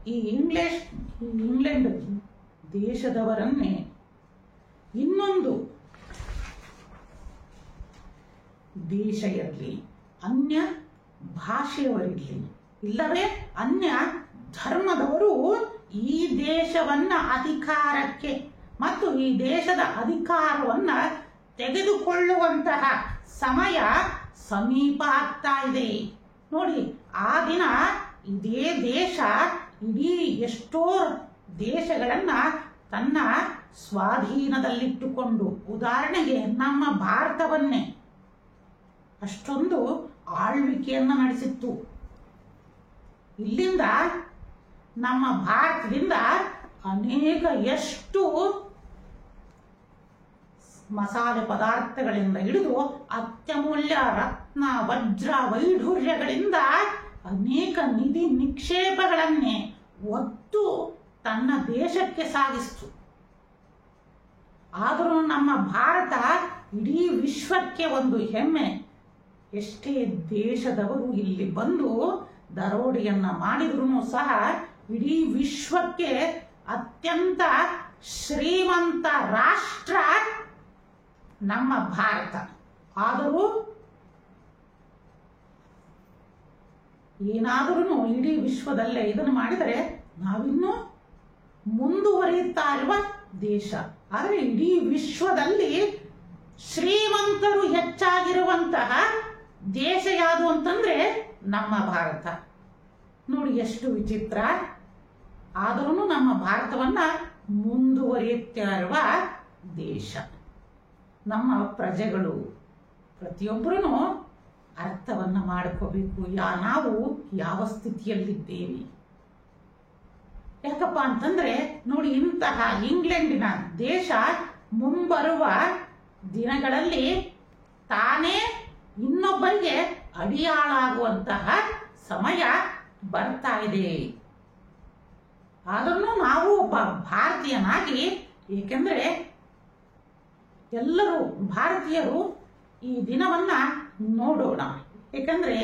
Speaker 1: ಈ ಇಂಗ್ಲೆಂಡ್ ದೇಶದವರನ್ನೇ ಇನ್ನೊಂದು ದೇಶ ಇರಲಿ, ಅನ್ಯ ಭಾಷೆಯವರಿರಲಿ, ಇಲ್ಲವೇ ಅನ್ಯ ಧರ್ಮದವರು ಈ ದೇಶವನ್ನ ಅಧಿಕಾರಕ್ಕೆ ಮತ್ತು ಈ ದೇಶದ ಅಧಿಕಾರವನ್ನ ತೆಗೆದುಕೊಳ್ಳುವಂತಹ ಸಮಯ ಸಮೀಪ ಆಗ್ತಾ ಇದೆ. ನೋಡಿ, ಆ ದಿನ ಇದೇ ದೇಶ ಇಡೀ ಎಷ್ಟೋ ದೇಶಗಳನ್ನ ತನ್ನ ಸ್ವಾಧೀನದಲ್ಲಿಟ್ಟುಕೊಂಡು, ಉದಾಹರಣೆಗೆ ನಮ್ಮ ಭಾರತವನ್ನೇ ಅಷ್ಟೊಂದು ಆಳ್ವಿಕೆಯನ್ನ ನಡೆಸಿತ್ತು. ಇಲ್ಲಿಂದ ನಮ್ಮ ಭಾರತದಿಂದ ಅನೇಕ ಎಷ್ಟು ಮಸಾಲೆ ಪದಾರ್ಥಗಳಿಂದ ಹಿಡಿದು ಅತ್ಯಮೂಲ್ಯ ರತ್ನ ವಜ್ರ ವೈಢೂರ್ಯಗಳಿಂದ ಅನೇಕ ನಿಧಿ ನಿಕ್ಷೇಪಗಳನ್ನೇ ಒತ್ತು ತನ್ನ ದೇಶಕ್ಕೆ ಸಾಗಿಸಿತು. ಆದರೂ ನಮ್ಮ ಭಾರತ ಇಡೀ ವಿಶ್ವಕ್ಕೆ ಒಂದು ಹೆಮ್ಮೆ. ಎಷ್ಟೇ ದೇಶದವರು ಇಲ್ಲಿ ಬಂದು ದರೋಡೆಯನ್ನ ಮಾಡಿದ್ರೂ ಸಹ ಇಡೀ ವಿಶ್ವಕ್ಕೆ ಅತ್ಯಂತ ಶ್ರೀಮಂತ ರಾಷ್ಟ್ರ ನಮ್ಮ ಭಾರತ. ಆದರೂ ಏನಾದರೂ ಇಡೀ ವಿಶ್ವದಲ್ಲೇ ಇದನ್ನು ಮಾಡಿದರೆ ನಾವಿನ್ನೂ ಮುಂದುವರಿಯುತ್ತಾ ಇರುವ ದೇಶ. ಆದರೆ ಇಡೀ ವಿಶ್ವದಲ್ಲಿ ಶ್ರೀಮಂತರು ಹೆಚ್ಚಾಗಿರುವಂತಹ ದೇಶ ಯಾವುದು ಅಂತಂದ್ರೆ ನಮ್ಮ ಭಾರತ. ನೋಡಿ ಎಷ್ಟು ವಿಚಿತ್ರ. ಆದರೂ ನಮ್ಮ ಭಾರತವನ್ನ ಮುಂದುವರಿಯುತ್ತಾ ಇರುವ ದೇಶ. ನಮ್ಮ ಪ್ರಜೆಗಳು ಪ್ರತಿಯೊಬ್ಬರೂ ಅರ್ಥವನ್ನ ಮಾಡ್ಕೋಬೇಕು, ನಾವು ಯಾವ ಸ್ಥಿತಿಯಲ್ಲಿದ್ದೇವೆ. ಯಾಕಪ್ಪ ಅಂತಂದ್ರೆ ನೋಡಿ, ಇಂತಹ ಇಂಗ್ಲೆಂಡಿನ ದೇಶ ಮುಂಬರುವ ದಿನಗಳಲ್ಲಿ ತಾನೇ ಇನ್ನೊಬ್ಬರಿಗೆ ಅಡಿಯಾಳಾಗುವಂತಹ ಸಮಯ ಬರ್ತಾ ಇದೆ. ಆದರೂ ನಾವು ಒಬ್ಬ ಭಾರತೀಯನಾಗಿ, ಏಕೆಂದ್ರೆ ಎಲ್ಲರೂ ಭಾರತೀಯರು ಈ ದಿನವನ್ನ ನೋಡೋಣ. ಏಕೆಂದ್ರೆ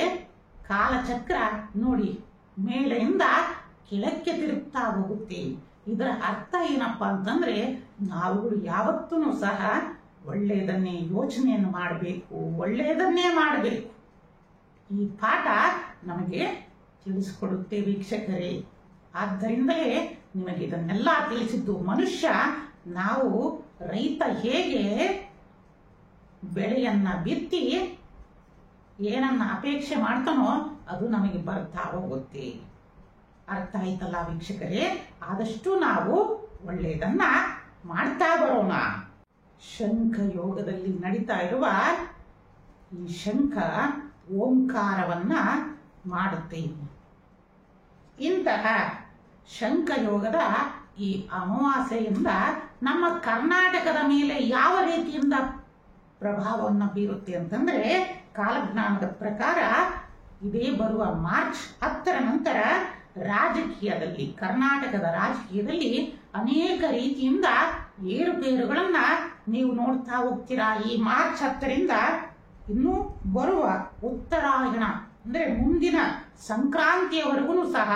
Speaker 1: ಕಾಲಚಕ್ರ ನೋಡಿ ಮೇಲೆಯಿಂದ ಕೆಳಕ್ಕೆ ತಿರುಗ್ತಾ ಹೋಗುತ್ತೆ. ಇದರ ಅರ್ಥ ಏನಪ್ಪ ಅಂತಂದ್ರೆ ನಾವುಗಳು ಯಾವತ್ತೂ ಸಹ ಒಳ್ಳೆಯದನ್ನೇ ಯೋಚನೆಯನ್ನು ಮಾಡಬೇಕು, ಒಳ್ಳೆಯದನ್ನೇ ಮಾಡಬೇಕು. ಈ ಪಾಠ ನಮಗೆ ತಿಳಿಸಿಕೊಡುತ್ತೆ ವೀಕ್ಷಕರೇ. ಆದ್ದರಿಂದಲೇ ನಿಮಗೆ ಇದನ್ನೆಲ್ಲ ತಿಳಿಸಿದ್ದು. ಮನುಷ್ಯ ನಾವು ರೈತ ಹೇಗೆ ಬೆಳೆಯನ್ನ ಬಿತ್ತಿ ಏನನ್ನ ಅಪೇಕ್ಷೆ ಮಾಡ್ತಾನೋ ಅದು ನಮಗೆ ಬರ್ತಾ ಹೋಗುತ್ತೆ. ಅರ್ಥ ಆಯ್ತಲ್ಲ ವೀಕ್ಷಕರೇ? ಆದಷ್ಟು ನಾವು ಒಳ್ಳೆಯದನ್ನ ಮಾಡ್ತಾ ಬರೋಣ. ಶಂಖ ಯೋಗದಲ್ಲಿ ನಡೀತಾ ಇರುವ ಈ ಶಂಖ ಓಂಕಾರವನ್ನ ಮಾಡುತ್ತೆ. ಇಂತಹ ಶಂಖ ಯೋಗದ ಈ ಅಮಾವಾಸ್ಯೆಯಿಂದ ನಮ್ಮ ಕರ್ನಾಟಕದ ಮೇಲೆ ಯಾವ ರೀತಿಯಿಂದ ಪ್ರಭಾವವನ್ನು ಬೀರುತ್ತೆ ಅಂತಂದ್ರೆ, ಕಾಲಜ್ಞಾನದ ಪ್ರಕಾರ ಇದೇ ಬರುವ ಮಾರ್ಚ್ 10ರ ನಂತರ ರಾಜಕೀಯದಲ್ಲಿ, ಕರ್ನಾಟಕದ ರಾಜಕೀಯದಲ್ಲಿ ಅನೇಕ ರೀತಿಯಿಂದ ಏರುಪೇರುಗಳನ್ನ ನೀವು ನೋಡ್ತಾ ಹೋಗ್ತೀರಾ. ಈ ಮಾರ್ಚ್ 10ರಿಂದ ಇನ್ನು ಬರುವ ಉತ್ತರಾಯಣ ಅಂದ್ರೆ ಮುಂದಿನ ಸಂಕ್ರಾಂತಿಯವರೆಗೂ ಸಹ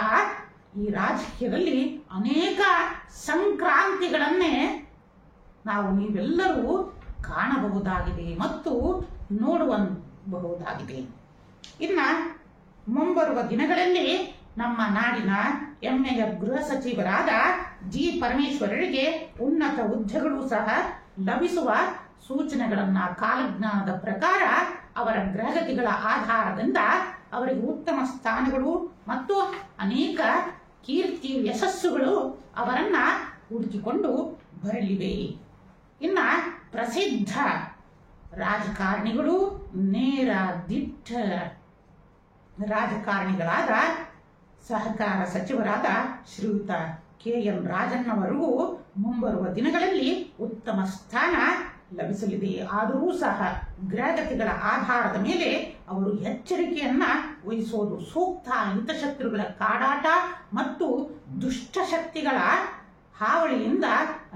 Speaker 1: ಈ ರಾಜಕೀಯದಲ್ಲಿ ಅನೇಕ ಸಂಕ್ರಾಂತಿಗಳನ್ನೇ ನೀವೆಲ್ಲರೂ ಕಾಣಬಹುದಾಗಿದೆ ಮತ್ತು ನೋಡಬಹುದಾಗಿದೆ. ಇನ್ನ ಮುಂಬರುವ ದಿನಗಳಲ್ಲಿ ನಮ್ಮ ನಾಡಿನ ಹೆಮ್ಮೆಯ ಗೃಹ ಸಚಿವರಾದ ಜಿ ಪರಮೇಶ್ವರರಿಗೆ ಉನ್ನತ ಹುದ್ದೆಗಳು ಸಹ ಲಭಿಸುವ ಸೂಚನೆಗಳನ್ನ ಕಾಲಜ್ಞಾನದ ಪ್ರಕಾರ ಅವರ ಗ್ರಹಗತಿಗಳ ಆಧಾರದಿಂದ ಅವರಿಗೆ ಉತ್ತಮ ಸ್ಥಾನಗಳು ಮತ್ತು ಅನೇಕ ಕೀರ್ತಿ ಯಶಸ್ಸುಗಳು ಅವರನ್ನ ಹುಡುಕಿಕೊಂಡು ಬರಲಿವೆ. ಇನ್ನ ಪ್ರಸಿದ್ಧ ರಾಜಕಾರಣಿಗಳು, ನೇರ ದಿಟ್ಟ ರಾಜಕಾರಣಿಗಳಾದ ಸಹಕಾರ ಸಚಿವರಾದ ಶ್ರೀಯುತ KN ರಾಜಣ್ಣವರಿಗೂ ಮುಂಬರುವ ದಿನಗಳಲ್ಲಿ ಉತ್ತಮ ಸ್ಥಾನ ಲಭಿಸಲಿದೆ. ಆದರೂ ಸಹ ಗ್ರಹಗತಿಗಳ ಆಧಾರದ ಮೇಲೆ ಅವರು ಎಚ್ಚರಿಕೆಯನ್ನ ವಹಿಸೋದು ಸೂಕ್ತ. ಹಿತಶತ್ರುಗಳ ಕಾಡಾಟ ಮತ್ತು ದುಷ್ಟಶಕ್ತಿಗಳ ಹಾವಳಿಯಿಂದ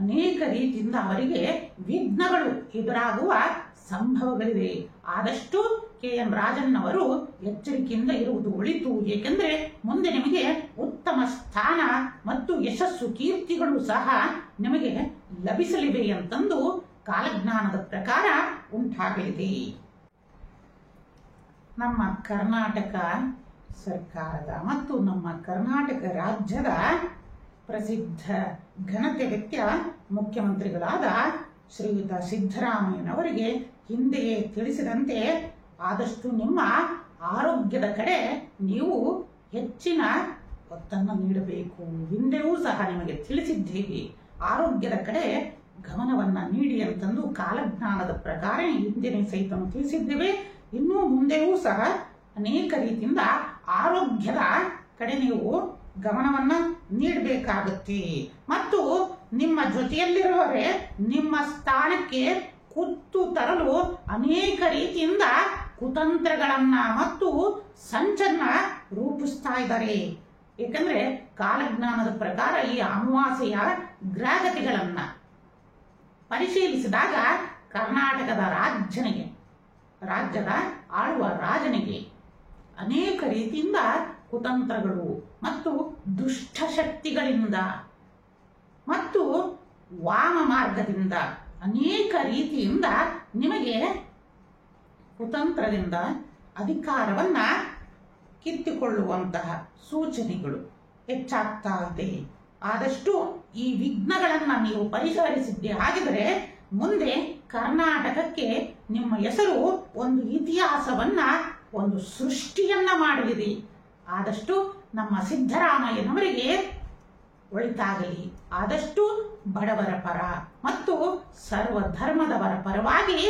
Speaker 1: ಅನೇಕ ರೀತಿಯಿಂದ ಅವರಿಗೆ ವಿಘ್ನಗಳು ಎದುರಾಗುವ ಸಂಭವಗಳಿದೆ. ಆದಷ್ಟು KN ರಾಜಣ್ಣವರು ಎಚ್ಚರಿಕೆಯಿಂದ ಇರುವುದು ಒಳಿತು. ಏಕೆಂದ್ರೆ ಮುಂದೆ ನಿಮಗೆ ಉತ್ತಮ ಸ್ಥಾನ ಮತ್ತು ಯಶಸ್ಸು ಕೀರ್ತಿಗಳು ಸಹ ನಿಮಗೆ ಲಭಿಸಲಿವೆ ಅಂತಂದು ಕಾಲಜ್ಞಾನದ ಪ್ರಕಾರ ಉಂಟಾಗಲಿದೆ. ನಮ್ಮ ಕರ್ನಾಟಕ ಸರ್ಕಾರದ ಮತ್ತು ನಮ್ಮ ಕರ್ನಾಟಕ ರಾಜ್ಯದ ಪ್ರಸಿದ್ಧ ಘನತೆ ವ್ಯಕ್ತಿಯ ಮುಖ್ಯಮಂತ್ರಿಗಳಾದ ಶ್ರೀಯುತ ಸಿದ್ದರಾಮಯ್ಯನವರಿಗೆ ಹಿಂದೆಯೇ ತಿಳಿಸಿದಂತೆ ಆದಷ್ಟು ನಿಮ್ಮ ಆರೋಗ್ಯದ ಕಡೆ ನೀವು ಹೆಚ್ಚಿನ ಒತ್ತನ್ನು ನೀಡಬೇಕು. ಹಿಂದೆಯೂ ಸಹ ನಿಮಗೆ ತಿಳಿಸಿದ್ದೇವೆ, ಆರೋಗ್ಯದ ಕಡೆ ಗಮನವನ್ನ ನೀಡಿ ಅಂತಂದು ಕಾಲಜ್ಞಾನದ ಪ್ರಕಾರ ಹಿಂದಿನ ಸಹಿತ ತಿಳಿಸಿದ್ದೇವೆ. ಇನ್ನೂ ಮುಂದೆಯೂ ಸಹ ಅನೇಕ ರೀತಿಯಿಂದ ಆರೋಗ್ಯದ ಕಡೆ ನೀವು ಗಮನವನ್ನ ನೀಡಬೇಕಾಗುತ್ತೆ. ಮತ್ತು ನಿಮ್ಮ ಜೊತೆಯಲ್ಲಿರುವವರೇ ನಿಮ್ಮ ಸ್ಥಾನಕ್ಕೆ ಕುತ್ತು ತರಲು ಅನೇಕ ರೀತಿಯಿಂದ ಕುತಂತ್ರಗಳನ್ನ ಮತ್ತು ಸಂಚನ್ನ ರೂಪಿಸ್ತಾ ಇದ್ದಾರೆ. ಏಕೆಂದ್ರೆ ಕಾಲಜ್ಞಾನದ ಪ್ರಕಾರ ಈ ಅಮಾವಾಸ್ಯೆಯ ಗ್ರಹಗತಿಗಳನ್ನ ಪರಿಶೀಲಿಸಿದಾಗ ಕರ್ನಾಟಕದ ರಾಜ್ಯದ ಆಳುವ ರಾಜನಿಗೆ ಅನೇಕ ರೀತಿಯಿಂದ ಕುತಂತ್ರಗಳು ಮತ್ತು ದುಷ್ಟಶಕ್ತಿಗಳಿಂದ ಮತ್ತು ವಾಮ ಮಾರ್ಗದಿಂದ ಅನೇಕ ರೀತಿಯಿಂದ ನಿಮಗೆ ಕುತಂತ್ರದಿಂದ ಅಧಿಕಾರವನ್ನ ಕಿತ್ತುಕೊಳ್ಳುವಂತಹ ಸೂಚನೆಗಳು ಹೆಚ್ಚಾಗ್ತಾ ಇದೆ. ಆದಷ್ಟು ಈ ವಿಘ್ನಗಳನ್ನ ನೀವು ಪರಿಹರಿಸಿದ್ದೇ ಆಗಿದರೆ ಮುಂದೆ ಕರ್ನಾಟಕಕ್ಕೆ ನಿಮ್ಮ ಹೆಸರು ಒಂದು ಇತಿಹಾಸವನ್ನ, ಒಂದು ಸೃಷ್ಟಿಯನ್ನ ಮಾಡಲಿದೆ. ಆದಷ್ಟು ನಮ್ಮ ಸಿದ್ದರಾಮಯ್ಯನವರಿಗೆ ಒಳಿತಾಗಲಿ. ಆದಷ್ಟು ಬಡವರ ಪರ ಮತ್ತು ಸರ್ವ ಧರ್ಮದವರ ಪರವಾಗಿ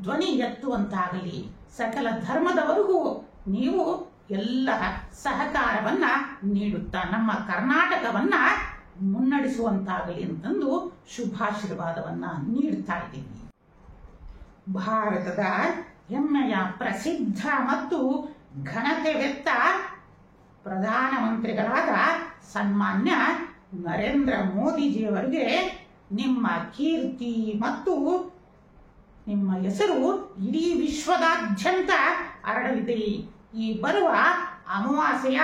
Speaker 1: ಧ್ವನಿ ಎತ್ತುವಂತಾಗಲಿ. ಸಕಲ ಧರ್ಮದವರಿಗೂ ನೀವು ಎಲ್ಲರ ಸಹಕಾರವನ್ನ ನೀಡುತ್ತಾ ನಮ್ಮ ಕರ್ನಾಟಕವನ್ನ ಮುನ್ನಡೆಸುವಂತಾಗಲಿ ಅಂತಂದು ಶುಭಾಶೀರ್ವಾದವನ್ನ ನೀಡ್ತಾ ಇದ್ದೀವಿ. ಭಾರತದ ಹೆಮ್ಮೆಯ ಪ್ರಸಿದ್ಧ ಮತ್ತು ಘನತೆವೆತ್ತ ಪ್ರಧಾನಮಂತ್ರಿಗಳಾದ ಸನ್ಮಾನ್ಯ ನರೇಂದ್ರ ಮೋದಿಜಿಯವರಿಗೆ ನಿಮ್ಮ ಕೀರ್ತಿ ಮತ್ತು ನಿಮ್ಮ ಹೆಸರು ಇಡೀ ವಿಶ್ವದಾದ್ಯಂತ ಹರಡಲಿದೆ. ಈ ಬರುವ ಅಮಾವಾಸ್ಯೆಯ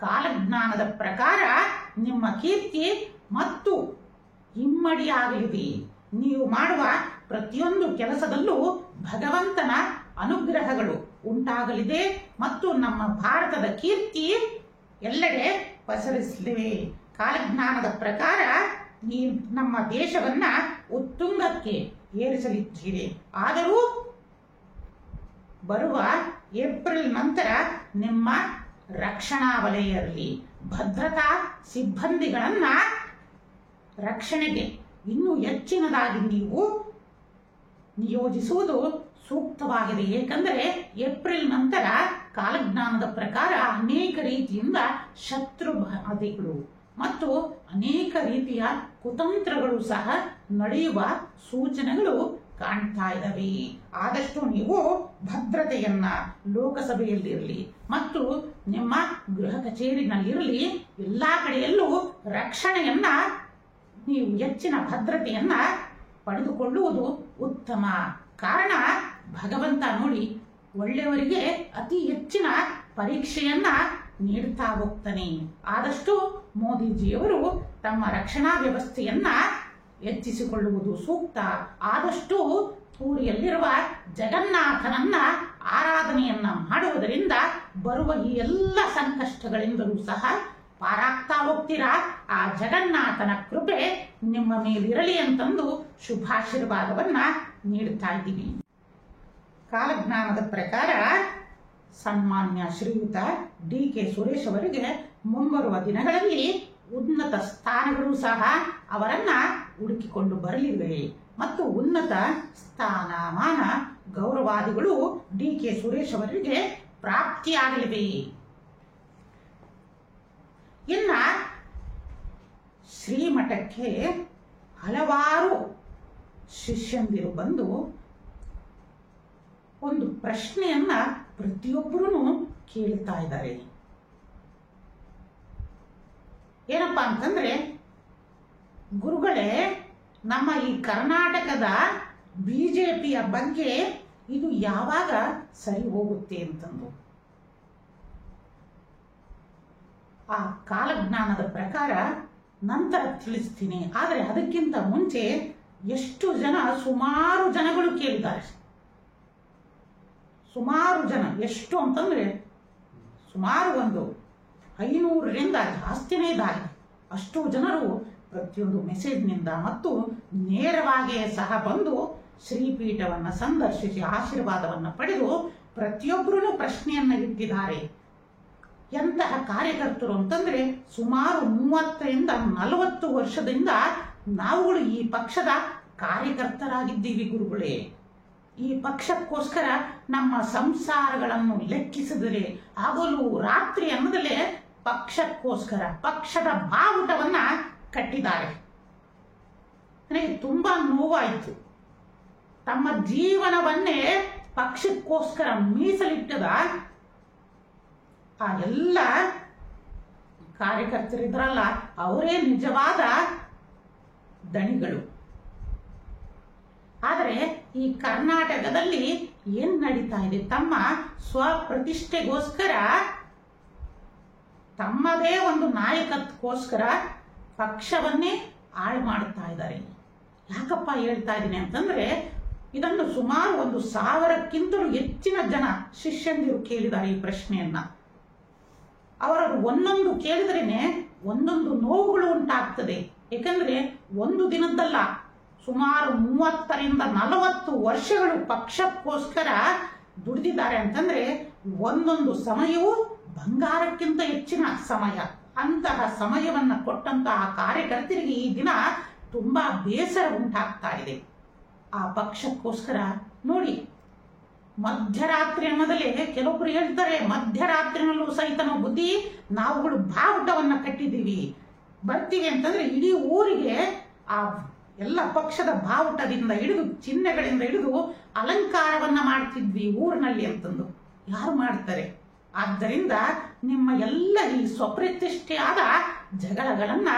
Speaker 1: ಕಾಲಜ್ಞಾನದ ಪ್ರಕಾರ ನಿಮ್ಮ ಕೀರ್ತಿ ಮತ್ತು ಇಮ್ಮಡಿಯಾಗಲಿದೆ. ನೀವು ಮಾಡುವ ಪ್ರತಿಯೊಂದು ಕೆಲಸದಲ್ಲೂ ಭಗವಂತನ ಅನುಗ್ರಹಗಳು ಉಂಟಾಗಲಿದೆ ಮತ್ತು ನಮ್ಮ ಭಾರತದ ಕೀರ್ತಿ ಎಲ್ಲೆಡೆ ಪಸರಿಸಲಿವೆ. ಕಾಲಜ್ಞಾನದ ಪ್ರಕಾರ ನೀವು ನಮ್ಮ ದೇಶವನ್ನ ಉತ್ತುಂಗಕ್ಕೆ ಏರಿಸಲಿದ್ದೀರಿ. ಆದರೂ ಬರುವ ಏಪ್ರಿಲ್ ನಂತರ ನಿಮ್ಮ ರಕ್ಷಣಾ ವಲಯದಲ್ಲಿ ಭದ್ರತಾ ಸಿಬ್ಬಂದಿಗಳನ್ನ ರಕ್ಷಣೆಗೆ ಇನ್ನೂ ಹೆಚ್ಚಿನದಾಗಿ ನೀವು ನಿಯೋಜಿಸುವುದು ಸೂಕ್ತವಾಗಿದೆ. ಏಕೆಂದರೆ ಏಪ್ರಿಲ್ ನಂತರ ಕಾಲಜ್ಞಾನದ ಪ್ರಕಾರ ಅನೇಕ ರೀತಿಯಿಂದ ಶತ್ರು ಬಾಧೆಗಳು ಮತ್ತು ಅನೇಕ ರೀತಿಯ ಕುತಂತ್ರಗಳು ಸಹ ನಡೆಯುವ ಸೂಚನೆಗಳು ಕಾಣ್ತಾ ಇದ್ದಾವೆ. ಆದಷ್ಟು ನೀವು ಭದ್ರತೆಯನ್ನ ಲೋಕಸಭೆಯಲ್ಲಿರಲಿ ಮತ್ತು ನಿಮ್ಮ ಗೃಹ ಕಚೇರಿನಲ್ಲಿರಲಿ ಎಲ್ಲಾ ಕಡೆಯಲ್ಲೂ ರಕ್ಷಣೆಯನ್ನ ನೀವು ಹೆಚ್ಚಿನ ಭದ್ರತೆಯನ್ನ ಪಡೆದುಕೊಳ್ಳುವುದು ಉತ್ತಮ. ಕಾರಣ ಭಗವಂತ ನೋಡಿ ಒಳ್ಳೆಯವರಿಗೆ ಅತಿ ಹೆಚ್ಚಿನ ಪರೀಕ್ಷೆಯನ್ನ ನೀಡುತ್ತಾ ಹೋಗ್ತಾನೆ. ಆದಷ್ಟು ಮೋದಿಜಿಯವರು ತಮ್ಮ ರಕ್ಷಣಾ ವ್ಯವಸ್ಥೆಯನ್ನ ಹೆಚ್ಚಿಸಿಕೊಳ್ಳುವುದು ಸೂಕ್ತ. ಆದಷ್ಟು ಪೂರಿಯಲ್ಲಿರುವ ಜಗನ್ನಾಥನನ್ನ ಆರಾಧನೆಯನ್ನ ಮಾಡುವುದರಿಂದ ಬರುವ ಈ ಎಲ್ಲ ಸಂಕಷ್ಟಗಳಿಂದಲೂ ಸಹ ಪಾರಾಗ್ತಾ ಹೋಗ್ತೀರಾ. ಆ ಜಗನ್ನಾಥನ ಕೃಪೆ ನಿಮ್ಮ ಮೇಲಿರಲಿ ಅಂತಂದು ಶುಭಾಶೀರ್ವಾದವನ್ನ ನೀಡುತ್ತಾ ಇದ್ದೀವಿ. ಕಾಲಜ್ಞಾನದ ಪ್ರಕಾರ ಸನ್ಮಾನ್ಯ ಶ್ರೀಯುತ ಡಿ.ಕೆ. ಸುರೇಶ್ ಅವರಿಗೆ ಮುಂಬರುವ ದಿನಗಳಲ್ಲಿ ಉನ್ನತ ಸ್ಥಾನಗಳು ಸಹ ಅವರನ್ನ ಹುಡುಕಿಕೊಂಡು ಬರಲಿವೆ ಮತ್ತು ಉನ್ನತ ಸ್ಥಾನಮಾನ ಗೌರವಾದಿಗಳು ಡಿ.ಕೆ. ಸುರೇಶ್ ಅವರಿಗೆ ಪ್ರಾಪ್ತಿಯಾಗಲಿವೆ. ಇನ್ನ ಶ್ರೀಮಠಕ್ಕೆ ಹಲವಾರು ಶಿಷ್ಯಂದಿರು ಬಂದು ಒಂದು ಪ್ರಶ್ನೆಯನ್ನ ಪ್ರತಿಯೊಬ್ಬರೂ ಕೇಳ್ತಾ ಇದ್ದಾರೆ. ಏನಪ್ಪಾ ಅಂತಂದ್ರೆ, ಗುರುಗಳೇ, ನಮ್ಮ ಈ ಕರ್ನಾಟಕದ ಬಿಜೆಪಿಯ ಬಗ್ಗೆ ಇದು ಯಾವಾಗ ಸರಿ ಹೋಗುತ್ತೆ ಅಂತಂದು. ಆ ಕಾಲಜ್ಞಾನದ ಪ್ರಕಾರ ನಂತರ ತಿಳಿಸ್ತೀನಿ. ಆದರೆ ಅದಕ್ಕಿಂತ ಮುಂಚೆ ಸುಮಾರು ಜನಗಳು ಕೇಳಿದ್ದಾರೆ. ಸುಮಾರು ಜನ, ಎಷ್ಟು ಅಂತಂದ್ರೆ ಸುಮಾರು ಒಂದು 500ರಿಂದ ಜಾಸ್ತಿನೇ ಇದ್ದಾರೆ. ಅಷ್ಟು ಜನರು ಪ್ರತಿಯೊಂದು ಮೆಸೇಜ್ನಿಂದ ಮತ್ತು ನೇರವಾಗಿಯೇ ಸಹ ಬಂದು ಶ್ರೀಪೀಠವನ್ನು ಸಂದರ್ಶಿಸಿ ಆಶೀರ್ವಾದವನ್ನು ಪಡೆದು ಪ್ರತಿಯೊಬ್ಬರೂ ಪ್ರಶ್ನೆಯನ್ನ ಇಟ್ಟಿದ್ದಾರೆ. ಎಂತಹ ಕಾರ್ಯಕರ್ತರು ಅಂತಂದ್ರೆ ಸುಮಾರು 30ರಿಂದ 40 ವರ್ಷದಿಂದ ನಾವುಗಳು ಈ ಪಕ್ಷದ ಕಾರ್ಯಕರ್ತರಾಗಿದ್ದೀವಿ ಗುರುಗಳೇ. ಈ ಪಕ್ಷಕ್ಕೋಸ್ಕರ ನಮ್ಮ ಸಂಸಾರಗಳನ್ನು ಲೆಕ್ಕಿಸಿದರೆ ಹಗಲು ರಾತ್ರಿ ಅನ್ನದಲ್ಲೇ ಪಕ್ಷಕ್ಕೋಸ್ಕರ ಪಕ್ಷದ ಬಾವುಟವನ್ನ ಕಟ್ಟಿದ್ದಾರೆ. ನನಗೆ ತುಂಬಾ ನೋವಾಯಿತು. ತಮ್ಮ ಜೀವನವನ್ನೇ ಪಕ್ಷಕ್ಕೋಸ್ಕರ ಮೀಸಲಿಟ್ಟದ ಆ ಎಲ್ಲ ಕಾರ್ಯಕರ್ತರಿದ್ರಲ್ಲ, ಅವರೇ ನಿಜವಾದ ದಣಿಗಳು. ಆದರೆ ಈ ಕರ್ನಾಟಕದಲ್ಲಿ ಏನ್ ನಡೀತಾ ಇದೆ? ತಮ್ಮ ಸ್ವಪ್ರತಿಷ್ಠೆಗೋಸ್ಕರ, ತಮ್ಮದೇ ಒಂದು ನಾಯಕತ್ವಕ್ಕೋಸ್ಕರ ಪಕ್ಷವನ್ನೇ ಹಾಳು ಮಾಡ್ತಾ ಇದ್ದಾರೆ. ಯಾಕಪ್ಪ ಹೇಳ್ತಾ ಇದ್ದೀನಿ ಅಂತಂದ್ರೆ, ಇದನ್ನು ಸುಮಾರು 1,000ಕ್ಕಿಂತಲೂ ಹೆಚ್ಚಿನ ಜನ ಶಿಷ್ಯಂದಿರು ಕೇಳಿದ್ದಾರೆ ಈ ಪ್ರಶ್ನೆಯನ್ನ. ಅವರನ್ನು ಒಂದೊಂದು ಕೇಳಿದ್ರೇನೆ ಒಂದೊಂದು ನೋವುಗಳು ಉಂಟಾಗ್ತದೆ. ಏಕೆಂದ್ರೆ ಒಂದು ದಿನದ್ದಲ್ಲ, ಸುಮಾರು 30ರಿಂದ 40 ವರ್ಷಗಳು ಪಕ್ಷಕ್ಕೋಸ್ಕರ ದುಡಿದಿದ್ದಾರೆ ಅಂತಂದ್ರೆ ಒಂದೊಂದು ಸಮಯವು ಬಂಗಾರಕ್ಕಿಂತ ಹೆಚ್ಚಿನ ಸಮಯ. ಅಂತಹ ಸಮಯವನ್ನ ಕೊಟ್ಟಂತಹ ಕಾರ್ಯಕರ್ತರಿಗೆ ಈ ದಿನ ತುಂಬಾ ಬೇಸರ ಉಂಟಾಗ್ತಾ ಇದೆ. ಆ ಪಕ್ಷಕ್ಕೋಸ್ಕರ ನೋಡಿ, ಮಧ್ಯರಾತ್ರಿ ಅನ್ನೋದಲ್ಲೇ ಕೆಲವೊಬ್ರು ಹೇಳ್ತಾರೆ, ಮಧ್ಯರಾತ್ರಿನಲ್ಲೂ ಸಹಿತನೂ ಬುದ್ಧಿ ನಾವುಗಳು ಬಾವುಟವನ್ನ ಕಟ್ಟಿದ್ದೀವಿ, ಬರ್ತೀವಿ ಅಂತಂದ್ರೆ ಇಡೀ ಊರಿಗೆ ಆ ಎಲ್ಲ ಪಕ್ಷದ ಬಾವುಟದಿಂದ ಹಿಡಿದು ಚಿಹ್ನೆಗಳಿಂದ ಹಿಡಿದು ಅಲಂಕಾರವನ್ನ ಮಾಡ್ತಿದ್ವಿ ಊರಿನಲ್ಲಿ ಅಂತಂದು. ಯಾರು ಮಾಡ್ತಾರೆ? ಆದ್ದರಿಂದ ನಿಮ್ಮ ಎಲ್ಲ ಈ ಸ್ವಪ್ರತಿಷ್ಠೆಯಾದ ಜಗಳಗಳನ್ನ,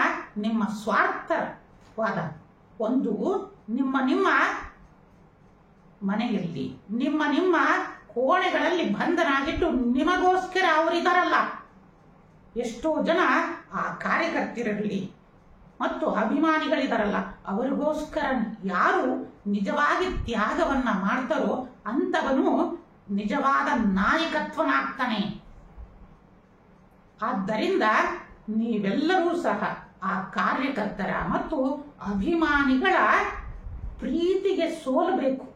Speaker 1: ನಿಮ್ಮ ಸ್ವಾರ್ಥವಾದ ಒಂದು ನಿಮ್ಮ ಮನೆಯಲ್ಲಿ, ನಿಮ್ಮ ಕೋಣೆಗಳಲ್ಲಿ ಬಂಧನಾಗಿಟ್ಟು ನಿಮಗೋಸ್ಕರ ಅವರಿದಾರಲ್ಲ, ಎಷ್ಟೋ ಜನ ಆ ಕಾರ್ಯಕರ್ತರಲ್ಲಿ ಮತ್ತು ಅಭಿಮಾನಿಗಳಿದಾರಲ್ಲ, ಅವರಿಗೋಸ್ಕರ ಯಾರು ನಿಜವಾಗಿ ತ್ಯಾಗವನ್ನ ಮಾಡ್ತಾರೋ ಅಂತವನು ನಿಜವಾದ ನಾಯಕತ್ವನಾಗ್ತಾನೆ. ಆದ್ದರಿಂದ ನೀವೆಲ್ಲರೂ ಸಹ ಆ ಕಾರ್ಯಕರ್ತರ ಮತ್ತು ಅಭಿಮಾನಿಗಳ ಪ್ರೀತಿಗೆ ಸೋಲಬೇಕು.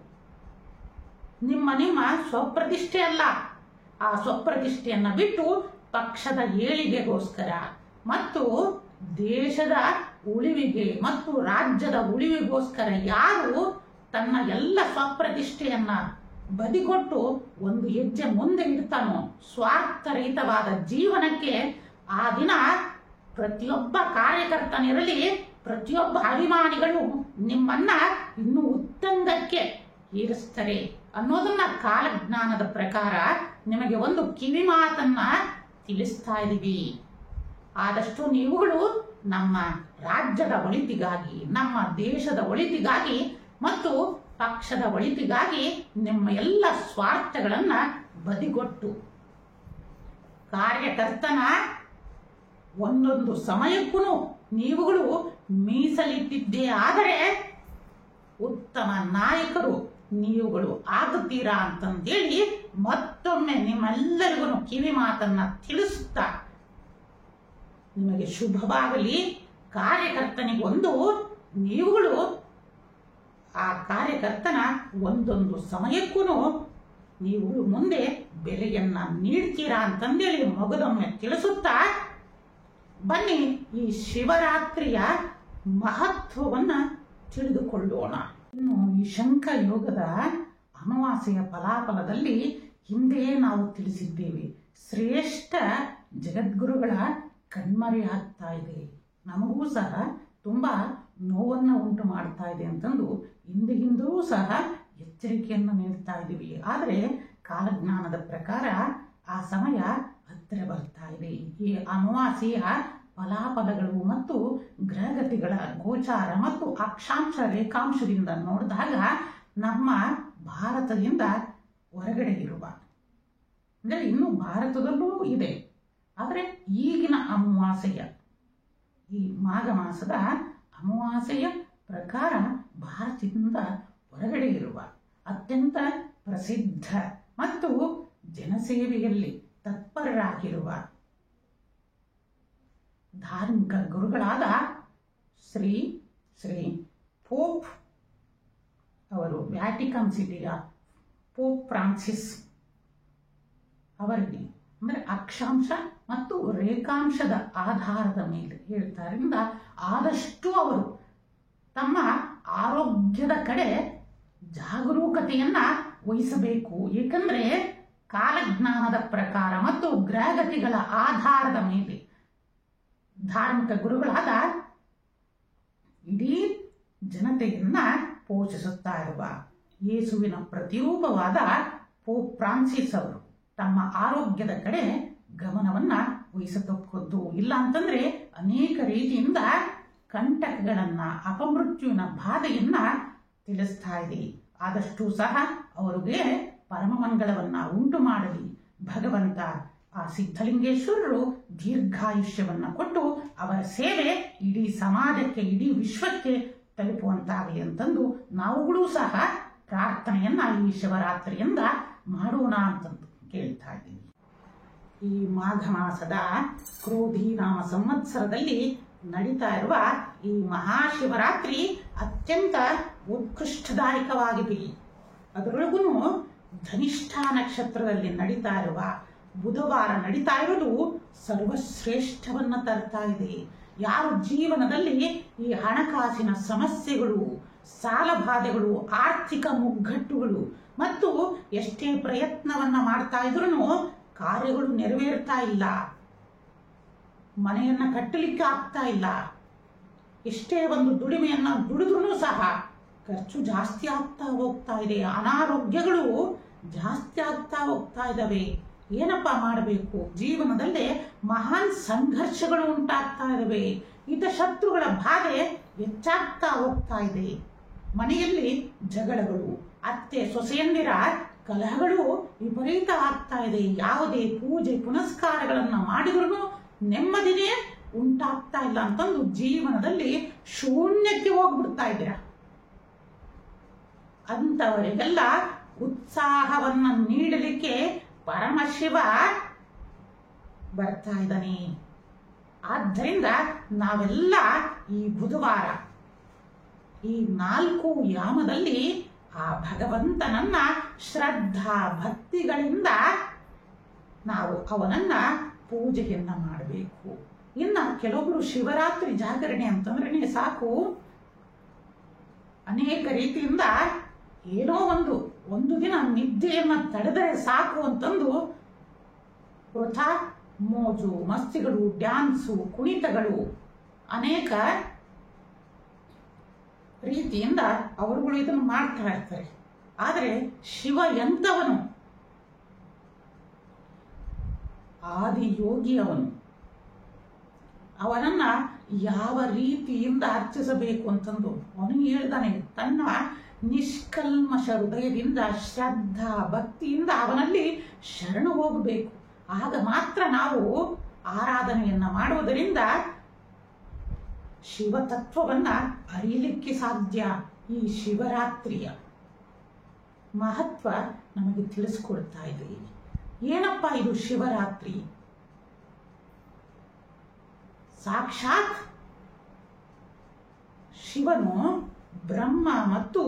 Speaker 1: ನಿಮ್ಮ ಸ್ವಪ್ರತಿಷ್ಠೆ ಅಲ್ಲ, ಆ ಸ್ವಪ್ರತಿಷ್ಠೆಯನ್ನ ಬಿಟ್ಟು ಪಕ್ಷದ ಏಳಿಗೆಗೋಸ್ಕರ ಮತ್ತು ದೇಶದ ಉಳಿವಿಗೆ ಮತ್ತು ರಾಜ್ಯದ ಉಳಿವಿಗೋಸ್ಕರ ಯಾರು ತನ್ನ ಎಲ್ಲ ಸ್ವಪ್ರತಿಷ್ಠೆಯನ್ನ ಬದಿಕೊಟ್ಟು ಒಂದು ಹೆಜ್ಜೆ ಮುಂದೆ ಇಡ್ತಾನೋ, ಸ್ವಾರ್ಥರಹಿತವಾದ ಜೀವನಕ್ಕೆ, ಆ ದಿನ ಪ್ರತಿಯೊಬ್ಬ ಕಾರ್ಯಕರ್ತನಿರಲಿ, ಪ್ರತಿಯೊಬ್ಬ ಅಭಿಮಾನಿಗಳು ನಿಮ್ಮನ್ನ ಇನ್ನೂ ಉತ್ತುಂಗಕ್ಕೆ ಏರಿಸ್ತಾರೆ ಅನ್ನೋದನ್ನ ಕಾಲಜ್ಞಾನದ ಪ್ರಕಾರ ನಿಮಗೆ ಒಂದು ಕಿವಿ ಮಾತನ್ನ ತಿಳಿಸ್ತಾ ಇದ್ದೀವಿ. ಆದಷ್ಟು ನೀವುಗಳು ನಮ್ಮ ರಾಜ್ಯದ ಒಳಿತಿಗಾಗಿ, ನಮ್ಮ ದೇಶದ ಒಳಿತಿಗಾಗಿ ಮತ್ತು ಪಕ್ಷದ ಒಳಿತಿಗಾಗಿ ನಿಮ್ಮ ಎಲ್ಲ ಸ್ವಾರ್ಥಗಳನ್ನ ಬದಿಗೊಟ್ಟು ಕಾರ್ಯಕರ್ತನ ಒಂದೊಂದು ಸಮಯಕ್ಕೂ ನೀವುಗಳು ಮೀಸಲಿಟ್ಟಿದ್ದೇ ಆದರೆ ಉತ್ತಮ ನಾಯಕರು ನೀವುಗಳು ಆಗುತ್ತೀರಾ ಅಂತಂದೇಳಿ ಮತ್ತೊಮ್ಮೆ ನಿಮ್ಮೆಲ್ಲರಿಗೂ ಕಿವಿ ಮಾತನ್ನ ತಿಳಿಸುತ್ತಾ, ನಿಮಗೆ ಶುಭವಾಗಲಿ. ಕಾರ್ಯಕರ್ತನಿಗೊಂದು ನೀವುಗಳು ಆ ಕಾರ್ಯಕರ್ತನ ಒಂದೊಂದು ಸಮಯಕ್ಕೂ ನೀವು ಮುಂದೆ ಬೆಲೆಯನ್ನ ನೀಡ್ತೀರಾ ಅಂತಂದೇಳಿ ಮಗದೊಮ್ಮೆ ತಿಳಿಸುತ್ತಾ, ಬನ್ನಿ ಈ ಶಿವರಾತ್ರಿಯ ಮಹತ್ವವನ್ನ ತಿಳಿದುಕೊಳ್ಳೋಣ. ಇನ್ನು ಈ ಶಂಖ ಯೋಗದ ಅಮಾವಾಸ್ಯೆಯ ಫಲಾಫಲದಲ್ಲಿ ಹಿಂದೆ ನಾವು ತಿಳಿಸಿದ್ದೇವೆ, ಶ್ರೇಷ್ಠ ಜಗದ್ಗುರುಗಳ ಕಣ್ಮರೆಯಾಗ್ತಾ ಇದೆ, ನಮಗೂ ಸಹ ತುಂಬಾ ನೋವನ್ನ ಉಂಟು ಮಾಡ್ತಾ ಇದೆ ಅಂತಂದು ಹಿಂದೆಯಿಂದಲೂ ಸಹ ಎಚ್ಚರಿಕೆಯನ್ನು ನೀಡ್ತಾ ಇದ್ದೀವಿ. ಆದರೆ ಕಾಲಜ್ಞಾನದ ಪ್ರಕಾರ ಆ ಸಮಯ ಹತ್ತಿರ ಬರ್ತಾ ಇದೆ. ಈ ಅಮಾವಾಸ್ಯೆಯ ಫಲಾಫಲಗಳು ಮತ್ತು ಗ್ರಹಗತಿಗಳ ಗೋಚಾರ ಮತ್ತು ಅಕ್ಷಾಂಶ ರೇಖಾಂಶದಿಂದ ನೋಡಿದಾಗ ನಮ್ಮ ಭಾರತದಿಂದ ಹೊರಗಡೆ ಇರುವ, ಅಂದರೆ ಇನ್ನು ಭಾರತದಲ್ಲೂ ಇದೆ, ಆದರೆ ಈಗಿನ ಅಮಾವಾಸ್ಯೆಯ, ಈ ಮಾಘ ಮಾಸದ ಅಮಾವಾಸ್ಯೆಯ ಪ್ರಕಾರ ಭಾರತದಿಂದ ಹೊರಗಡೆ ಇರುವ ಅತ್ಯಂತ ಪ್ರಸಿದ್ಧ ಮತ್ತು ಜನಸೇವೆಯಲ್ಲಿ ತತ್ಪರರಾಗಿರುವ ಧಾರ್ಮಿಕ ಗುರುಗಳಾದ ಶ್ರೀ ಶ್ರೀ ಪೋಪ್ ಅವರು, ವ್ಯಾಟಿಕನ್ ಸಿಟಿಯ ಪೋಪ್ ಫ್ರಾನ್ಸಿಸ್ ಅವರಿಗೆ, ಅಂದರೆ ಅಕ್ಷಾಂಶ ಮತ್ತು ರೇಖಾಂಶದ ಆಧಾರದ ಮೇಲೆ ಹೇಳ್ತಾರಿಂದ ಆದಷ್ಟು ಅವರು ತಮ್ಮ ಆರೋಗ್ಯದ ಕಡೆ ಜಾಗರೂಕತೆಯನ್ನ ವಹಿಸಬೇಕು. ಏಕೆಂದ್ರೆ ಕಾಲಜ್ಞಾನದ ಪ್ರಕಾರ ಮತ್ತು ಗ್ರಹಗತಿಗಳ ಆಧಾರದ ಮೇಲೆ ಧಾರ್ಮಿಕ ಗುರುಗಳಾದ ಇಡೀ ಜನತೆಯನ್ನ ಪೋಷಿಸುತ್ತಾ ಇರುವ ಯೇಸುವಿನ ಪ್ರತಿರೂಪವಾದ ಪೋಪ್ ಫ್ರಾನ್ಸಿಸ್ ಅವರು ತಮ್ಮ ಆರೋಗ್ಯದ ಕಡೆ ಗಮನವನ್ನ ವಹಿಸತಕ್ಕದ್ದು. ಇಲ್ಲ ಅಂತಂದ್ರೆ ಅನೇಕ ರೀತಿಯಿಂದ ಕಂಟಕಗಳನ್ನ, ಅಪಮೃತ್ಯುವಿನ ಬಾಧೆಯನ್ನ ತಿಳಿಸ್ತಾ ಇದೆ. ಆದಷ್ಟು ಸಹ ಅವರಿಗೆ ಪರಮ ಮಂಗಳವನ್ನ ಉಂಟು ಮಾಡಲಿ ಭಗವಂತ. ಆ ಸಿದ್ಧಲಿಂಗೇಶ್ವರರು ದೀರ್ಘಾಯುಷ್ಯವನ್ನ ಕೊಟ್ಟು ಅವರ ಸೇವೆ ಇಡೀ ಸಮಾಜಕ್ಕೆ, ಇಡೀ ವಿಶ್ವಕ್ಕೆ ತಲುಪುವಂತಾಗಲಿ ಅಂತಂದು ನಾವುಗಳು ಸಹ ಪ್ರಾರ್ಥನೆಯನ್ನ ಈ ಶಿವರಾತ್ರಿಯಿಂದ ಮಾಡೋಣ ಅಂತಂದು ಕೇಳ್ತಾ ಇದ್ದೀವಿ. ಈ ಮಾಘ ಮಾಸದ ಕ್ರೋಧಿ ನಾಮ ಸಂವತ್ಸರದಲ್ಲಿ ನಡೀತಾ ಇರುವ ಈ ಮಹಾಶಿವರಾತ್ರಿ ಅತ್ಯಂತ ಉತ್ಕೃಷ್ಟದಾಯಕವಾಗಿದೆ. ಅದರೊಳಗೂ ಧನಿಷ್ಠ ನಕ್ಷತ್ರದಲ್ಲಿ ನಡೀತಾ ಇರುವ ಬುಧವಾರ ನಡೀತಾ ಇರೋದು ಸರ್ವಶ್ರೇಷ್ಠವನ್ನ ತರ್ತಾ ಇದೆ. ಯಾರು ಜೀವನದಲ್ಲಿ ಈ ಹಣಕಾಸಿನ ಸಮಸ್ಯೆಗಳು, ಸಾಲಬಾಧೆಗಳು, ಆರ್ಥಿಕ ಮುಗ್ಗಟ್ಟುಗಳು ಮತ್ತು ಎಷ್ಟೇ ಪ್ರಯತ್ನವನ್ನ ಮಾಡ್ತಾ ಇದ್ರೂ ಕಾರ್ಯಗಳು ನೆರವೇರ್ತಾ ಇಲ್ಲ, ಮನೆಯನ್ನ ಕಟ್ಟಲಿಕ್ಕೆ ಆಗ್ತಾ ಇಲ್ಲ, ಎಷ್ಟೇ ಒಂದು ದುಡಿಮೆಯನ್ನ ದುಡಿದ್ರೂ ಸಹ ಖರ್ಚು ಜಾಸ್ತಿ ಆಗ್ತಾ ಹೋಗ್ತಾ ಇದೆ, ಅನಾರೋಗ್ಯಗಳು ಜಾಸ್ತಿ ಆಗ್ತಾ ಹೋಗ್ತಾ ಇದ್ದಾವೆ, ಏನಪ್ಪಾ ಮಾಡಬೇಕು? ಜೀವನದಲ್ಲೇ ಮಹಾನ್ ಸಂಘರ್ಷಗಳು ಉಂಟಾಗ್ತಾ ಇದ್ದಾವೆ, ಇದ್ದ ಶತ್ರುಗಳ ಬಾಧೆ ಹೆಚ್ಚಾಗ್ತಾ ಹೋಗ್ತಾ ಇದೆ, ಮನೆಯಲ್ಲಿ ಜಗಳಗಳು, ಅತ್ತೆ ಸೊಸೆಯಂದಿರ ಕಲಹಗಳು ವಿಪರೀತ ಆಗ್ತಾ ಇದೆ. ಯಾವುದೇ ಪೂಜೆ ಪುನಸ್ಕಾರಗಳನ್ನ ಮಾಡಿದ್ರು ನೆಮ್ಮದಿನೇ ಉಂಟಾಗ್ತಾ ಇಲ್ಲ ಅಂತಂದು ಜೀವನದಲ್ಲಿ ಶೂನ್ಯಕ್ಕೆ ಹೋಗ್ಬಿಡ್ತಾ ಇದ್ದೀರ. ಅಂತವರಿಗೆಲ್ಲ ಉತ್ಸಾಹವನ್ನ ನೀಡಲಿಕ್ಕೆ ಪರಮಶಿವ ಬರ್ತಾ ಇದ್ದಾನೆ. ಆದ್ದರಿಂದ ನಾವೆಲ್ಲ ಈ ಬುಧವಾರ ಈ 4 ಯಾಮದಲ್ಲಿ ಆ ಭಗವಂತನನ್ನ ಶ್ರದ್ಧಾ ಭಕ್ತಿಗಳಿಂದ ನಾವು ಅವನನ್ನ ಪೂಜೆಯನ್ನ ಮಾಡಬೇಕು. ಇನ್ನ ಕೆಲವೊಬ್ರು ಶಿವರಾತ್ರಿ ಜಾಗರಣೆ ಅಂತಂದ್ರೆ ಸಾಕು, ಅನೇಕ ರೀತಿಯಿಂದ ಏನೋ ಒಂದು ದಿನ ನಿದ್ದೆಯನ್ನ ತಡೆದರೆ ಸಾಕು ಅಂತಂದು ವೃಥ ಮೋಜು ಮಸ್ತಿಗಳು, ಡ್ಯಾನ್ಸು, ಕುಣಿತಗಳು, ಅನೇಕ ರೀತಿಯಿಂದ ಅವರುಗಳು ಇದನ್ನು ಮಾಡ್ತಾ ಇರ್ತಾರೆ. ಆದರೆ ಶಿವ ಎಂತವನು? ಆದಿಯೋಗಿ ಅವನು. ಅವನನ್ನ ಯಾವ ರೀತಿಯಿಂದ ಅರ್ಚಿಸಬೇಕು ಅಂತಂದು ಅವನು ಹೇಳ್ತಾನೆ. ತನ್ನ ನಿಷ್ಕಲ್ಮಶ ಹೃದಯದಿಂದ ಶ್ರದ್ಧಾ ಭಕ್ತಿಯಿಂದ ಅವನಲ್ಲಿ ಶರಣು ಹೋಗಬೇಕು. ಆಗ ಮಾತ್ರ ನಾವು ಆರಾಧನೆಯನ್ನ ಮಾಡುವುದರಿಂದ ಶಿವತತ್ವವನ್ನ ಅರಿಯಲಿಕ್ಕೆ ಸಾಧ್ಯ. ಈ ಶಿವರಾತ್ರಿಯ ಮಹತ್ವ ನಮಗೆ ತಿಳಿಸ್ಕೊಡ್ತಾ ಇದೆ. ಏನಪ್ಪ ಇದು ಶಿವರಾತ್ರಿ? ಸಾಕ್ಷಾತ್ ಶಿವನು ಬ್ರಹ್ಮ ಮತ್ತು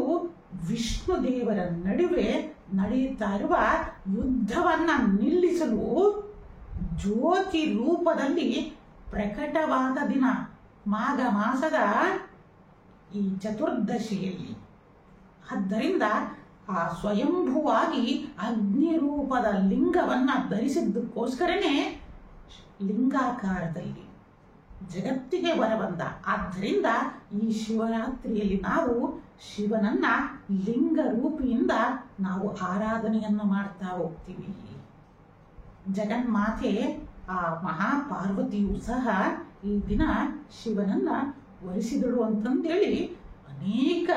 Speaker 1: ವಿಷ್ಣು ದೇವರ ನಡುವೆ ನಡೆಯುತ್ತಾ ಇರುವ ಯುದ್ಧವನ್ನ ನಿಲ್ಲಿಸಲು ಜ್ಯೋತಿ ರೂಪದಲ್ಲಿ ಪ್ರಕಟವಾದ ದಿನ ಮಾಘ ಮಾಸದ ಈ ಚತುರ್ದಶಿಯಲ್ಲಿ. ಆದ್ದರಿಂದ ಆ ಸ್ವಯಂಭುವಾಗಿ ಅಗ್ನಿ ರೂಪದ ಲಿಂಗವನ್ನ ಧರಿಸಿದ್ದಕ್ಕೋಸ್ಕರನೇ ಲಿಂಗಾಕಾರದಲ್ಲಿ ಜಗತ್ತಿಗೆ ಹೊರಬಂದ. ಆದ್ದರಿಂದ ಈ ಶಿವರಾತ್ರಿಯಲ್ಲಿ ನಾವು ಶಿವನನ್ನ ಲಿಂಗ ರೂಪಿಯಿಂದ ನಾವು ಆರಾಧನೆಯನ್ನು ಮಾಡ್ತಾ ಹೋಗ್ತೀವಿ. ಜಗನ್ಮಾತೆ ಆ ಮಹಾಪಾರ್ವತಿಯು ಸಹ ಈ ದಿನ ಶಿವನನ್ನ ವರಿಸಿದಳು ಅಂತಂದೇಳಿ ಅನೇಕ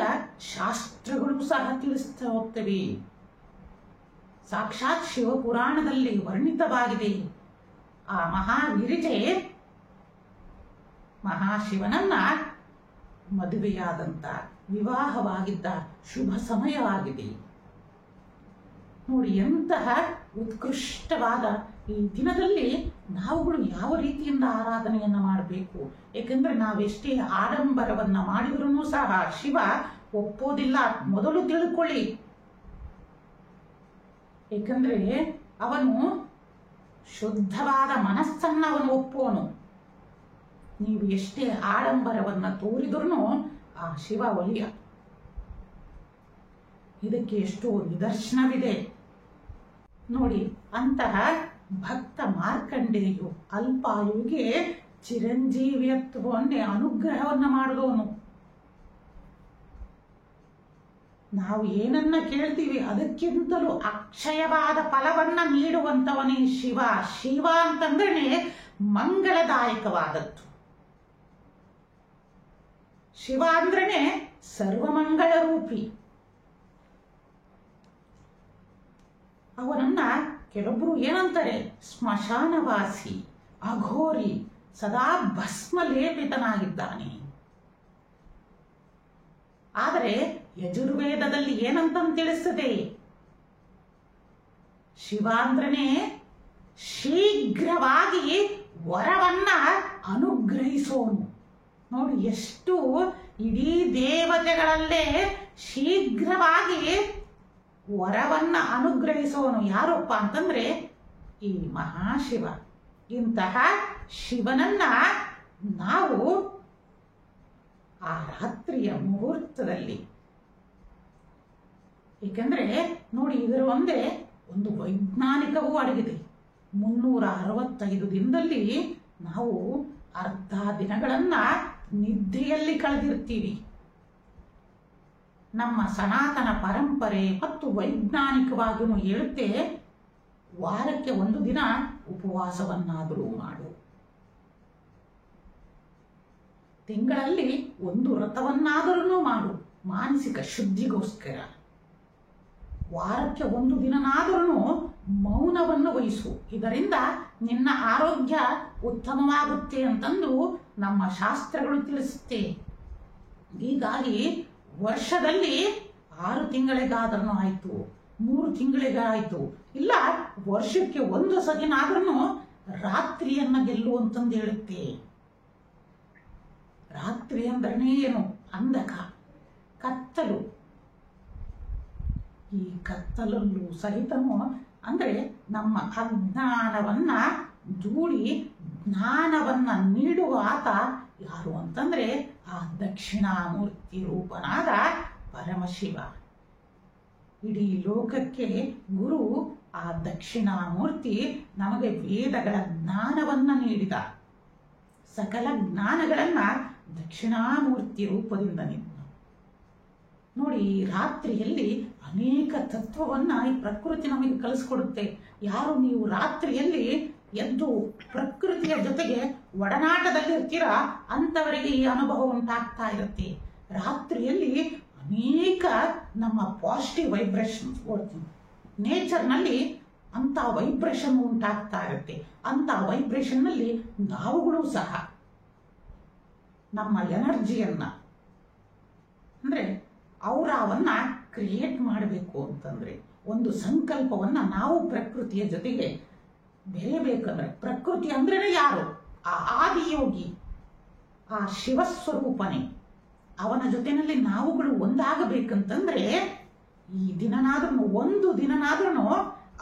Speaker 1: ಶಾಸ್ತ್ರಗಳು ಸಹ ತಿಳಿಸ್ತಾ ಹೋಗ್ತವೆ. ಸಾಕ್ಷಾತ್ ಶಿವಪುರಾಣದಲ್ಲಿ ವರ್ಣಿತವಾಗಿದೆ. ಆ ಮಹಾಗಿರಿಜೆ ಮಹಾಶಿವನನ್ನ ಮದುವೆಯಾದಂತ, ವಿವಾಹವಾಗಿದ್ದ ಶುಭ ಸಮಯವಾಗಿದೆ. ನೋಡಿ, ಎಂತಹ ಉತ್ಕೃಷ್ಟವಾದ ಈ ದಿನದಲ್ಲಿ ನಾವುಗಳು ಯಾವ ರೀತಿಯಿಂದ ಆರಾಧನೆಯನ್ನ ಮಾಡಬೇಕು. ಏಕೆಂದ್ರೆ ನಾವೆಷ್ಟೇ ಆಡಂಬರವನ್ನ ಮಾಡಿದ್ರೂ ಸಹ ಶಿವ ಒಪ್ಪೋದಿಲ್ಲ. ಮೊದಲು ತಿಳ್ಕೊಳ್ಳಿ. ಏಕೆಂದ್ರೆ ಅವನು ಶುದ್ಧವಾದ ಮನಸ್ಸನ್ನ ಅವನು ಒಪ್ಪೋನು. ನೀವು ಎಷ್ಟೇ ಆಡಂಬರವನ್ನ ತೋರಿದ್ರೂ ಆ ಶಿವ ಒಲಿಯ. ಇದಕ್ಕೆ ಎಷ್ಟೋ ನಿದರ್ಶನವಿದೆ ನೋಡಿ. ಅಂತಹ ಭಕ್ತ ಮಾರ್ಕಂಡೇಯು ಅಲ್ಪಾಯುಗೆ ಚಿರಂಜೀವಿಯತ್ವವನ್ನೇ ಅನುಗ್ರಹವನ್ನ ಮಾಡಿದವನು. ನಾವು ಏನನ್ನ ಕೇಳ್ತೀವಿ ಅದಕ್ಕಿಂತಲೂ ಅಕ್ಷಯವಾದ ಫಲವನ್ನ ನೀಡುವಂತವನೇ ಶಿವ. ಶಿವ ಅಂತಂದ್ರೆ ಮಂಗಳದಾಯಕವಾದದ್ದು. ಶಿವ ಅಂದ್ರೇನೆ ಸರ್ವಮಂಗಳ ರೂಪಿ. ಅವನನ್ನ ಕೆಲವೊಬ್ರು ಏನಂತಾರೆ, ಸ್ಮಶಾನವಾಸಿ, ಅಘೋರಿ, ಸದಾ ಭಸ್ಮ ಲೇಪಿತನಾಗಿದ್ದಾನೆ. ಆದರೆ ಯಜುರ್ವೇದದಲ್ಲಿ ಏನಂತ ತಿಳಿಸ್ತದೆ, ಶಿವ ಅಂದ್ರನೇ ಶೀಘ್ರವಾಗಿ ವರವನ್ನ ಅನುಗ್ರಹಿಸೋನು. ನೋಡಿ ಎಷ್ಟು ಇಡೀ ದೇವತೆಗಳಲ್ಲೇ ಶೀಘ್ರವಾಗಿ ವರವನ್ನ ಅನುಗ್ರಹಿಸೋನು ಯಾರಪ್ಪ ಅಂತಂದ್ರೆ ಈ ಮಹಾಶಿವ. ಇಂತಹ ಶಿವನನ್ನ ನಾವು ಆ ರಾತ್ರಿಯ ಮುಹೂರ್ತದಲ್ಲಿ, ಏಕೆಂದ್ರೆ ನೋಡಿ ಇದರ ಒಂದೇ ಒಂದು ವೈಜ್ಞಾನಿಕವೂ ಅಡಗಿದೆ. 365 ದಿನದಲ್ಲಿ ನಾವು ಅರ್ಧ ದಿನಗಳನ್ನ ನಿದ್ದೆಯಲ್ಲಿ ಕಳೆದಿರ್ತೀವಿ. ನಮ್ಮ ಸನಾತನ ಪರಂಪರೆ ಮತ್ತು ವೈಜ್ಞಾನಿಕವಾಗಿಯೂ ಹೇಳುತ್ತೆ, ವಾರಕ್ಕೆ 1 ದಿನ ಉಪವಾಸವನ್ನಾದರೂ ಮಾಡು, ತಿಂಗಳಲ್ಲಿ 1 ವ್ರತವನ್ನಾದರೂ ಮಾಡು, ಮಾನಸಿಕ ಶುದ್ಧಿಗೋಸ್ಕರ. ವಾರಕ್ಕೆ 1 ದಿನನಾದರೂ ಮೌನವನ್ನು ವಹಿಸು, ಇದರಿಂದ ನಿನ್ನ ಆರೋಗ್ಯ ಉತ್ತಮವಾಗುತ್ತೆ ಅಂತಂದು ನಮ್ಮ ಶಾಸ್ತ್ರಗಳು ತಿಳಿಸುತ್ತೆ. ಹೀಗಾಗಿ ವರ್ಷದಲ್ಲಿ 6 ತಿಂಗಳಿಗಾದ್ರೂ ಆಯ್ತು, 3 ತಿಂಗಳಿಗಾಯ್ತು, ಇಲ್ಲ ವರ್ಷಕ್ಕೆ 1 ಸತಿನಾದ್ರೂ ರಾತ್ರಿಯನ್ನ ಗೆಲ್ಲು ಅಂತಂದು ಹೇಳುತ್ತೆ. ರಾತ್ರಿ ಅಂದ್ರೆ ಏನು? ಅಂಧಕ, ಕತ್ತಲು. ಈ ಕತ್ತಲಲ್ಲೂ ಸಹಿತನು ಅಂದ್ರೆ ನಮ್ಮ ಅಜ್ಞಾನವನ್ನ ದೂಡಿ ಜ್ಞಾನವನ್ನ ನೀಡುವ ಆತ ಯಾರು ಅಂತಂದ್ರೆ ಆ ದಕ್ಷಿಣಾಮೂರ್ತಿ ರೂಪನಾದ ಪರಮಶಿವ. ಇಡೀ ಲೋಕಕ್ಕೆ ಗುರು ಆ ದಕ್ಷಿಣಾಮೂರ್ತಿ. ನಮಗೆ ವೇದಗಳ ಜ್ಞಾನವನ್ನ ನೀಡಿದ, ಸಕಲ ಜ್ಞಾನಗಳನ್ನ ದಕ್ಷಿಣಾಮೂರ್ತಿ ರೂಪದಿಂದ ನೀಡಿದ. ನೋಡಿ, ರಾತ್ರಿಯಲ್ಲಿ ಅನೇಕ ತತ್ವವನ್ನ ಈ ಪ್ರಕೃತಿ ನಮಗೆ ಕಲಿಸ್ಕೊಡುತ್ತೆ. ಯಾರು ನೀವು ರಾತ್ರಿಯಲ್ಲಿ ಎದ್ದು ಪ್ರಕೃತಿಯ ಜೊತೆಗೆ ಒಡನಾಟದಲ್ಲಿರ್ತೀರಾ ಅಂಥವರಿಗೆ ಈ ಅನುಭವ ಉಂಟಾಗ್ತಾ ಇರುತ್ತೆ. ರಾತ್ರಿಯಲ್ಲಿ ಅನೇಕ ನಮ್ಮ ಪಾಸಿಟಿವ್ ವೈಬ್ರೇಷನ್ಸ್ ನೇಚರ್ನಲ್ಲಿ ಅಂತ ವೈಬ್ರೇಷನ್ ಉಂಟಾಗ್ತಾ ಇರುತ್ತೆ. ಅಂತ ವೈಬ್ರೇಷನ್ ನಲ್ಲಿ ನಾವುಗಳು ಸಹ ನಮ್ಮ ಎನರ್ಜಿಯನ್ನ ಅಂದ್ರೆ ಔರಾವನ್ನ ಕ್ರಿಯೇಟ್ ಮಾಡಬೇಕು ಅಂತಂದ್ರೆ ಒಂದು ಸಂಕಲ್ಪವನ್ನ ನಾವು ಪ್ರಕೃತಿಯ ಜೊತೆಗೆ ಬೆರೆಯಬೇಕಂದ್ರೆ, ಪ್ರಕೃತಿ ಅಂದ್ರೆ ಯಾರು? ಆ ಆದಿಯೋಗಿ, ಆ ಶಿವಸ್ವರೂಪನೇ. ಅವನ ಜೊತೆನಲ್ಲಿ ನಾವುಗಳು ಒಂದಾಗಬೇಕಂತಂದ್ರೆ ಈ ದಿನನಾದ್ರೂ 1 ದಿನನಾದ್ರೂ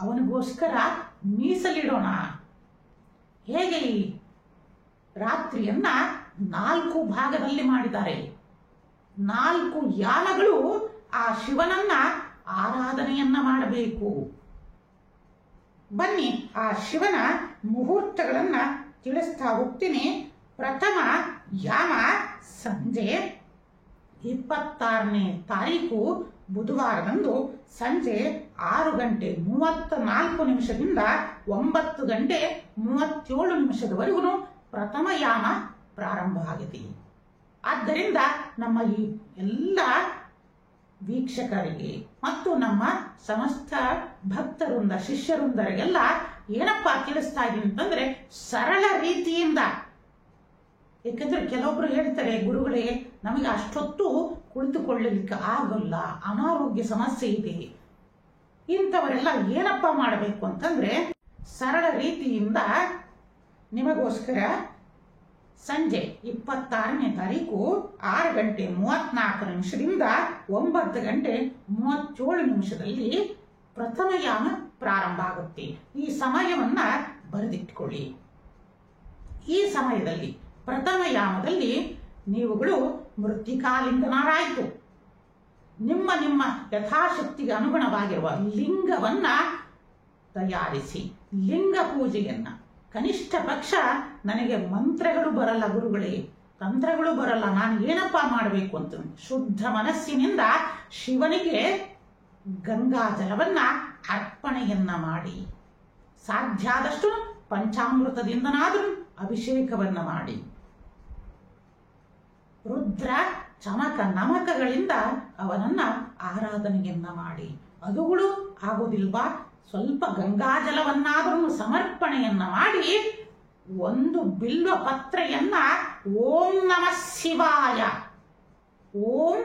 Speaker 1: ಅವನಿಗೋಸ್ಕರ ಮೀಸಲಿಡೋಣ. ಹೇಗೆ ಈ ರಾತ್ರಿಯನ್ನ 4 ಭಾಗದಲ್ಲಿ ಮಾಡಿದ್ದಾರೆ. 4 ಯಾಮಗಳು ಆ ಶಿವನನ್ನ ಆರಾಧನೆಯನ್ನ ಮಾಡಬೇಕು. ಬನ್ನಿ ಆ ಶಿವನ ಮುಹೂರ್ತಗಳನ್ನ ತಿಳಿಸ್ತಾ ಹೋಗ್ತೀನಿ. ಪ್ರಥಮ ಯಾಮ ಸಂಜೆ 26ನೇ ತಾರೀಕು ಬುಧವಾರದಂದು ಸಂಜೆ 6 ಗಂಟೆ 34 ನಿಮಿಷದಿಂದ 9 ಗಂಟೆ 37 ನಿಮಿಷದವರೆಗೂ ಪ್ರಥಮ ಯಾಮ ಪ್ರಾರಂಭ ಆಗಿದೆ. ಆದ್ದರಿಂದ ನಮ್ಮ ಈ ಎಲ್ಲ ವೀಕ್ಷಕರಿಗೆ ಮತ್ತು ನಮ್ಮ ಸಮಸ್ತ ಭಕ್ತರಿಂದ ಶಿಷ್ಯರಿಂದರಿಗೆಲ್ಲ ಏನಪ್ಪ ತಿಳಿಸ್ತಾ ಇದ್ದೀನಿ ಅಂತಂದ್ರೆ ಸರಳ ರೀತಿಯಿಂದ. ಯಾಕಂದ್ರೆ ಕೆಲವೊಬ್ರು ಹೇಳ್ತಾರೆ, ಗುರುಗಳೇ ನಮಗೆ ಅಷ್ಟೊತ್ತು ಕುಳಿತುಕೊಳ್ಳಲಿಕ್ಕೆ ಆಗಲ್ಲ, ಅನಾರೋಗ್ಯ ಸಮಸ್ಯೆ ಇದೆ. ಇಂಥವರೆಲ್ಲ ಏನಪ್ಪ ಮಾಡಬೇಕು ಅಂತಂದ್ರೆ ಸರಳ ರೀತಿಯಿಂದ ನಿಮಗೋಸ್ಕರ ಸಂಜೆ 26ನೇ ತಾರೀಕು 6 ಗಂಟೆ 34 ನಿಮಿಷದಿಂದ 9 ಗಂಟೆ 37 ನಿಮಿಷದಲ್ಲಿ ಪ್ರಥಮ ಯಾಮ ಪ್ರಾರಂಭ ಆಗುತ್ತೆ. ಈ ಸಮಯವನ್ನ ಬರೆದಿಟ್ಕೊಳ್ಳಿ. ಈ ಸಮಯದಲ್ಲಿ ಪ್ರಥಮ ಯಾಮದಲ್ಲಿ ನೀವುಗಳು ಮೃತ್ತಿಕಾಲಿಂಗನರಾಯಿತು ನಿಮ್ಮ ನಿಮ್ಮ ಯಥಾಶಕ್ತಿಗೆ ಅನುಗುಣವಾಗಿರುವ ಲಿಂಗವನ್ನ ತಯಾರಿಸಿ ಲಿಂಗ ಪೂಜೆಯನ್ನ, ಕನಿಷ್ಠ ಪಕ್ಷ ನನಗೆ ಮಂತ್ರಗಳು ಬರಲ್ಲ ಗುರುಗಳೇ, ತಂತ್ರಗಳು ಬರಲ್ಲ, ನಾನು ಏನಪ್ಪ ಮಾಡಬೇಕು ಅಂತ ಶುದ್ಧ ಮನಸ್ಸಿನಿಂದ ಶಿವನಿಗೆ ಗಂಗಾ ಜಲವನ್ನ ಅರ್ಪಣೆಯನ್ನ ಮಾಡಿ, ಸಾಧ್ಯ ಆದಷ್ಟು ಪಂಚಾಮೃತದಿಂದನಾದರೂ ಅಭಿಷೇಕವನ್ನ ಮಾಡಿ, ರುದ್ರ ಚಮಕ ನಮಕಗಳಿಂದ ಅವನನ್ನ ಆರಾಧನೆಯನ್ನ ಮಾಡಿ. ಅದುಗಳು ಆಗೋದಿಲ್ವಾ, ಸ್ವಲ್ಪ ಗಂಗಾಜಲವನ್ನಾದರೂ ಸಮರ್ಪಣೆಯನ್ನ ಮಾಡಿ ಒಂದು ಬಿಲ್ವ ಪತ್ರೆಯನ್ನ ಓಂ ನಮಃ ಶಿವಾಯ, ಓಂ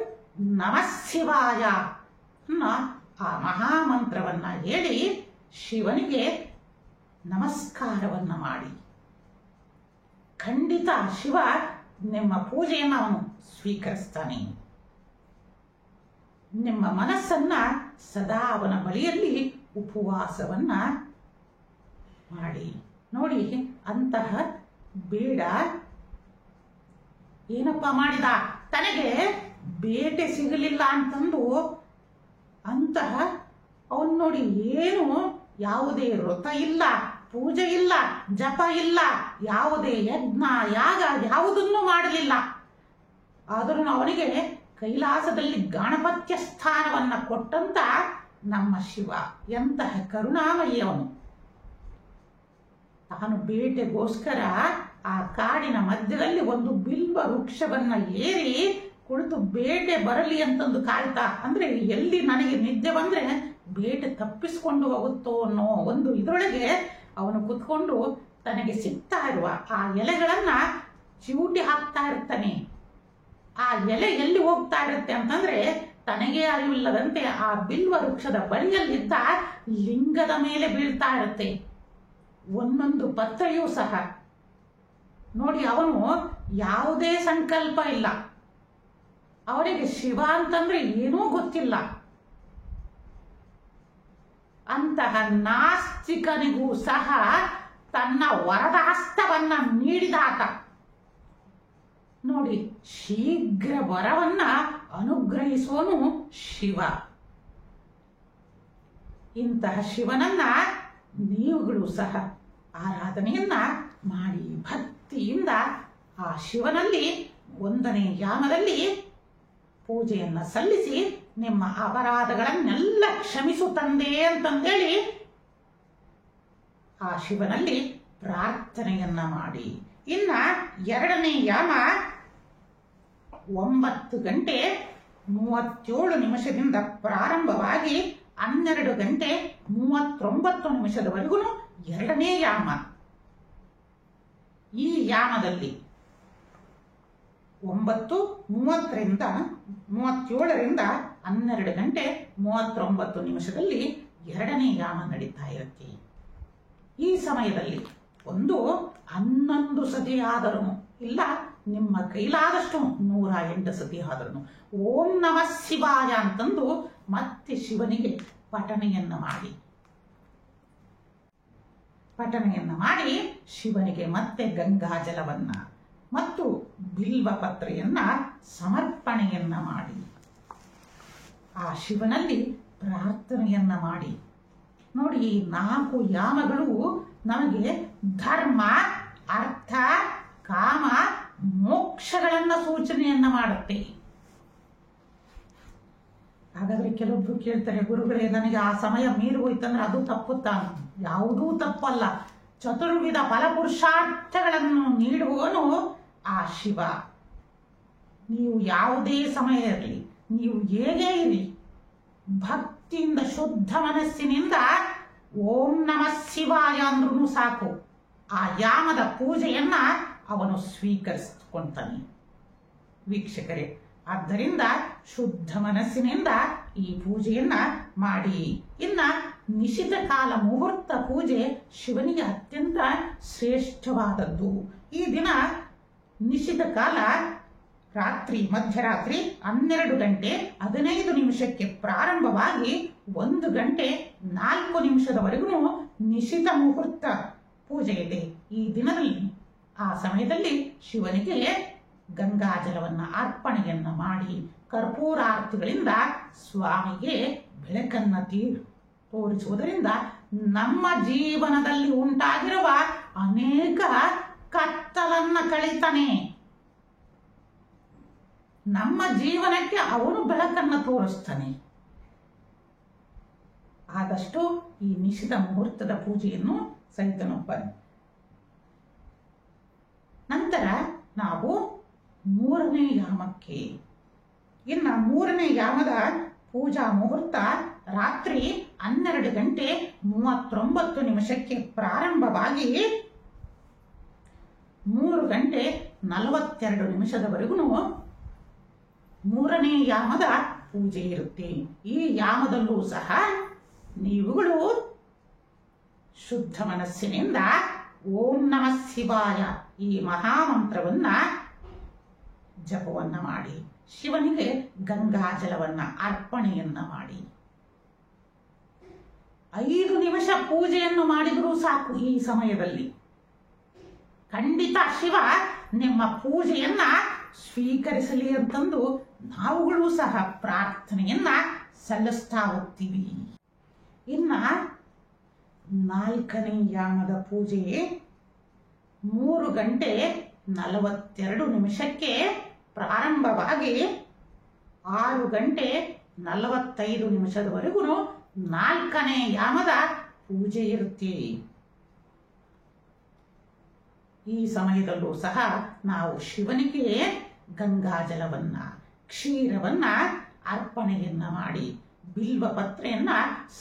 Speaker 1: ನಮಃ ಶಿವಾಯ ಅನ್ನೋ ಆ ಮಹಾಮಂತ್ರವನ್ನ ಹೇಳಿ ಶಿವನಿಗೆ ನಮಸ್ಕಾರವನ್ನ ಮಾಡಿ. ಖಂಡಿತ ಶಿವ ನಿಮ್ಮ ಪೂಜೆಯನ್ನು ಅವನು ಸ್ವೀಕರಿಸ್ತಾನೆ. ನಿಮ್ಮ ಮನಸ್ಸನ್ನ ಸದಾ ಅವನ ಬಳಿಯಲ್ಲಿ ಉಪವಾಸವನ್ನ ಮಾಡಿ ನೋಡಿ. ಅಂತಹ ಬೇಡ ಏನಪ್ಪ ಮಾಡಿದ, ತನಗೆ ಬೇಟೆ ಸಿಗಲಿಲ್ಲ ಅಂತಂದು ಅಂತಹ ಅವನ್ ನೋಡಿ, ಏನು ಯಾವುದೇ ವ್ರತ ಇಲ್ಲ, ಪೂಜೆ ಇಲ್ಲ, ಜಪ ಇಲ್ಲ, ಯಾವುದೇ ಯಜ್ಞ ಯಾಗ ಯಾವುದನ್ನೂ ಮಾಡಲಿಲ್ಲ. ಆದರೂ ಅವನಿಗೆ ಕೈಲಾಸದಲ್ಲಿ ಗಣಪತ್ಯ ಸ್ಥಾನವನ್ನ ಕೊಟ್ಟಂತ ನಮ್ಮ ಶಿವ ಎಂತಹ ಕರುಣಾಮಯಿ ಅವನು. ತಾನು ಬೇಟೆಗೋಸ್ಕರ ಆ ಕಾಡಿನ ಮಧ್ಯದಲ್ಲಿ ಒಂದು ಬಿಲ್ವ ವೃಕ್ಷವನ್ನ ಏರಿ ಕುಳಿತು ಬೇಟೆ ಬರಲಿ ಅಂತಂದು ಕಾಯ್ತಾ, ಅಂದ್ರೆ ಎಲ್ಲಿ ನನಗೆ ನಿದ್ದೆ ಬಂದ್ರೆ ಬೇಟೆ ತಪ್ಪಿಸ್ಕೊಂಡು ಹೋಗುತ್ತೋ ಅನ್ನೋ ಒಂದು ಇದರೊಳಗೆ ಅವನು ಕುತ್ಕೊಂಡು ತನಗೆ ಸಿಗ್ತಾ ಇರುವ ಆ ಎಲೆಗಳನ್ನ ಚಿವುಟಿ ಹಾಕ್ತಾ ಇರ್ತಾನೆ. ಆ ಎಲೆ ಎಲ್ಲಿ ಹೋಗ್ತಾ ಇರುತ್ತೆ ಅಂತಂದ್ರೆ ತನಗೆ ಅರಿವಿಲ್ಲದಂತೆ ಆ ಬಿಲ್ವ ವೃಕ್ಷದ ಬಳಿಯಲ್ಲಿದ್ದ ಲಿಂಗದ ಮೇಲೆ ಬೀಳ್ತಾ ಇರುತ್ತೆ. ಒಂದೊಂದು ಪತ್ರೆಯೂ ಸಹ ನೋಡಿ, ಅವನು ಯಾವುದೇ ಸಂಕಲ್ಪ ಇಲ್ಲ, ಅವನಿಗೆ ಶಿವ ಅಂತಂದ್ರೆ ಏನೂ ಗೊತ್ತಿಲ್ಲ. ಅಂತಹ ನಾಸ್ತಿಕನಿಗೂ ಸಹ ತನ್ನ ವರದಾಸ್ತವನ್ನ ನೀಡಿದಾತ ನೋಡಿ. ಶೀಘ್ರ ವರವನ್ನ ಅನುಗ್ರಹಿಸುವನು ಶಿವ. ಇಂತಹ ಶಿವನನ್ನ ನೀವುಗಳು ಸಹ ಆರಾಧನೆಯನ್ನ ಮಾಡಿ ಭಕ್ತಿಯಿಂದ ಆ ಶಿವನಲ್ಲಿ 1ನೇ ಯಾಮದಲ್ಲಿ ಪೂಜೆಯನ್ನ ಸಲ್ಲಿಸಿ ನಿಮ್ಮ ಅಪರಾಧಗಳನ್ನೆಲ್ಲ ಕ್ಷಮಿಸು ತಂದೆ ಅಂತಂದೇಳಿ ಆ ಶಿವನಲ್ಲಿ ಪ್ರಾರ್ಥನೆಯನ್ನ ಮಾಡಿ. ಇನ್ನ 2ನೇ ಯಾಮ 9 ಗಂಟೆ 37 ನಿಮಿಷದಿಂದ ಪ್ರಾರಂಭವಾಗಿ 12 ಗಂಟೆ 39 ನಿಮಿಷದವರೆಗೂ 2ನೇ ಯಾಮ. ಈ ಯಾಮದಲ್ಲಿ 9:37ರಿಂದ 12 ಗಂಟೆ 39 ನಿಮಿಷದಲ್ಲಿ 2ನೇ ಯಾಮ ನಡೀತಾ ಇರುತ್ತೆ. ಈ ಸಮಯದಲ್ಲಿ 11 ಸತಿ ಆದರೂ ಇಲ್ಲ, ನಿಮ್ಮ ಕೈಲಾದಷ್ಟು 108 ಸತಿ ಆದರೂ ಓಂ ನಮಃ ಶಿವಾಯ ಅಂತಂದು ಮತ್ತೆ ಶಿವನಿಗೆ ಪಠಣೆಯನ್ನ ಮಾಡಿ ಶಿವನಿಗೆ ಮತ್ತೆ ಗಂಗಾಜಲವನ್ನ ಮತ್ತು ಬಿಲ್ವ ಪತ್ರೆಯನ್ನ ಸಮರ್ಪಣೆಯನ್ನ ಮಾಡಿ ಆ ಶಿವನಲ್ಲಿ ಪ್ರಾರ್ಥನೆಯನ್ನ ಮಾಡಿ ನೋಡಿ. ಈ 4 ಯಾಮಗಳು ನಮಗೆ ಧರ್ಮ, ಅರ್ಥ, ಕಾಮ, ಮೋಕ್ಷಗಳನ್ನ ಸೂಚನೆಯನ್ನ ಮಾಡುತ್ತೆ. ಹಾಗಾದ್ರೆ ಕೆಲವೊಬ್ರು ಕೇಳ್ತಾರೆ, ಗುರುಗಳೇ ನನಗೆ ಆ ಸಮಯ ಮೀರಿ ಹೋಯ್ತಂದ್ರೆ ಅದು ತಪ್ಪುತ್ತಾ? ಯಾವುದೂ ತಪ್ಪಲ್ಲ. ಚತುರ್ವಿಧ ಫಲಪುರುಷಾರ್ಥಗಳನ್ನು ನೀಡುವವನು ಆ ಶಿವ. ನೀವು ಯಾವುದೇ ಸಮಯ ಇರಲಿ, ನೀವು ಹೇಗೆ ಇರಿ, ಭಕ್ತಿಯಿಂದ ಶುದ್ಧ ಮನಸ್ಸಿನಿಂದ ಓಂ ನಮಃ ಶಿವಾಯ ಅಂದ್ರೂ ಸಾಕು, ಆ ಯಾಮದ ಪೂಜೆಯನ್ನ ಅವನು ಸ್ವೀಕರಿಸಿಕೊಳ್ತಾನೆ. ವೀಕ್ಷಕರೇ, ಆದ್ದರಿಂದ ಶುದ್ಧ ಮನಸ್ಸಿನಿಂದ ಈ ಪೂಜೆಯನ್ನ ಮಾಡಿ. ಇನ್ನ ನಿಶಿತ ಕಾಲ ಮುಹೂರ್ತ ಪೂಜೆ ಶಿವನಿಗೆ ಅತ್ಯಂತ ಶ್ರೇಷ್ಠವಾದದ್ದು. ಈ ದಿನ ನಿಶಿತ ಕಾಲ ಮಧ್ಯರಾತ್ರಿ 12 ಗಂಟೆ 15 ನಿಮಿಷಕ್ಕೆ ಪ್ರಾರಂಭವಾಗಿ 1 ಗಂಟೆ 4 ನಿಮಿಷದವರೆಗೂ ನಿಶಿತ ಮುಹೂರ್ತ ಪೂಜೆ ಇದೆ. ಈ ದಿನದಲ್ಲಿ ಆ ಸಮಯದಲ್ಲಿ ಶಿವನಿಗೆ ಗಂಗಾಜಲವನ್ನ ಅರ್ಪಣೆಯನ್ನ ಮಾಡಿ ಕರ್ಪೂರಾರ್ತಿಗಳಿಂದ ಸ್ವಾಮಿಗೆ ಬೆಳಕನ್ನ ತೋರಿಸುವುದರಿಂದ ನಮ್ಮ ಜೀವನದಲ್ಲಿ ಉಂಟಾಗಿರುವ ಅನೇಕ ಕತ್ತಲನ್ನ ಕಳೀತಾನೆ. ನಮ್ಮ ಜೀವನಕ್ಕೆ ಅವನು ಬೆಳಕನ್ನು ತೋರಿಸ್ತಾನೆ. ಆದಷ್ಟು ಈ ನಿಶಿತ ಮುಹೂರ್ತದ ಪೂಜೆಯನ್ನು ಸಹಿತನೊಪ್ಪನೆ. ನಂತರ ನಾವು 3ನೇ ಯಾಮಕ್ಕೆ, ಇನ್ನು 3ನೇ ಯಾಮದ ಪೂಜಾ ಮುಹೂರ್ತ ರಾತ್ರಿ 12:39 ಪ್ರಾರಂಭವಾಗಿ 3:42 3ನೇ ಯಾಮದ ಪೂಜೆ ಇರುತ್ತೆ. ಈ ಯಾಮದಲ್ಲೂ ಸಹ ನೀವುಗಳು ಶುದ್ಧ ಮನಸ್ಸಿನಿಂದ ಓಂ ನಮಃ ಶಿವಾಯ ಈ ಮಹಾಮಂತ್ರವನ್ನ ಜಪವನ್ನ ಮಾಡಿ, ಶಿವನಿಗೆ ಗಂಗಾಜಲವನ್ನ ಅರ್ಪಣೆಯನ್ನ ಮಾಡಿ. 5 ನಿಮಿಷ ಪೂಜೆಯನ್ನು ಮಾಡಿದರೂ ಸಾಕು. ಈ ಸಮಯದಲ್ಲಿ ಖಂಡಿತ ಶಿವ ನಿಮ್ಮ ಪೂಜೆಯನ್ನ ಸ್ವೀಕರಿಸಲಿ ಅಂತಂದು ನಾವುಗಳು ಸಹ ಪ್ರಾರ್ಥನೆಯನ್ನ ಸಲ್ಲಿಸ್ತಾ ಹೋಗ್ತೀವಿ. ಇನ್ನ 4ನೇ ಯಾಮದ ಪೂಜೆ 3:42 ಪ್ರಾರಂಭವಾಗಿ 6:45 4ನೇ ಯಾಮದ ಪೂಜೆ ಇರುತ್ತೆ. ಈ ಸಮಯದಲ್ಲೂ ಸಹ ನಾವು ಶಿವನಿಗೆ ಗಂಗಾಜಲವನ್ನ, ಕ್ಷೀರವನ್ನ ಅರ್ಪಣೆಯನ್ನ ಮಾಡಿ, ಬಿಲ್ವ ಪತ್ರೆಯನ್ನ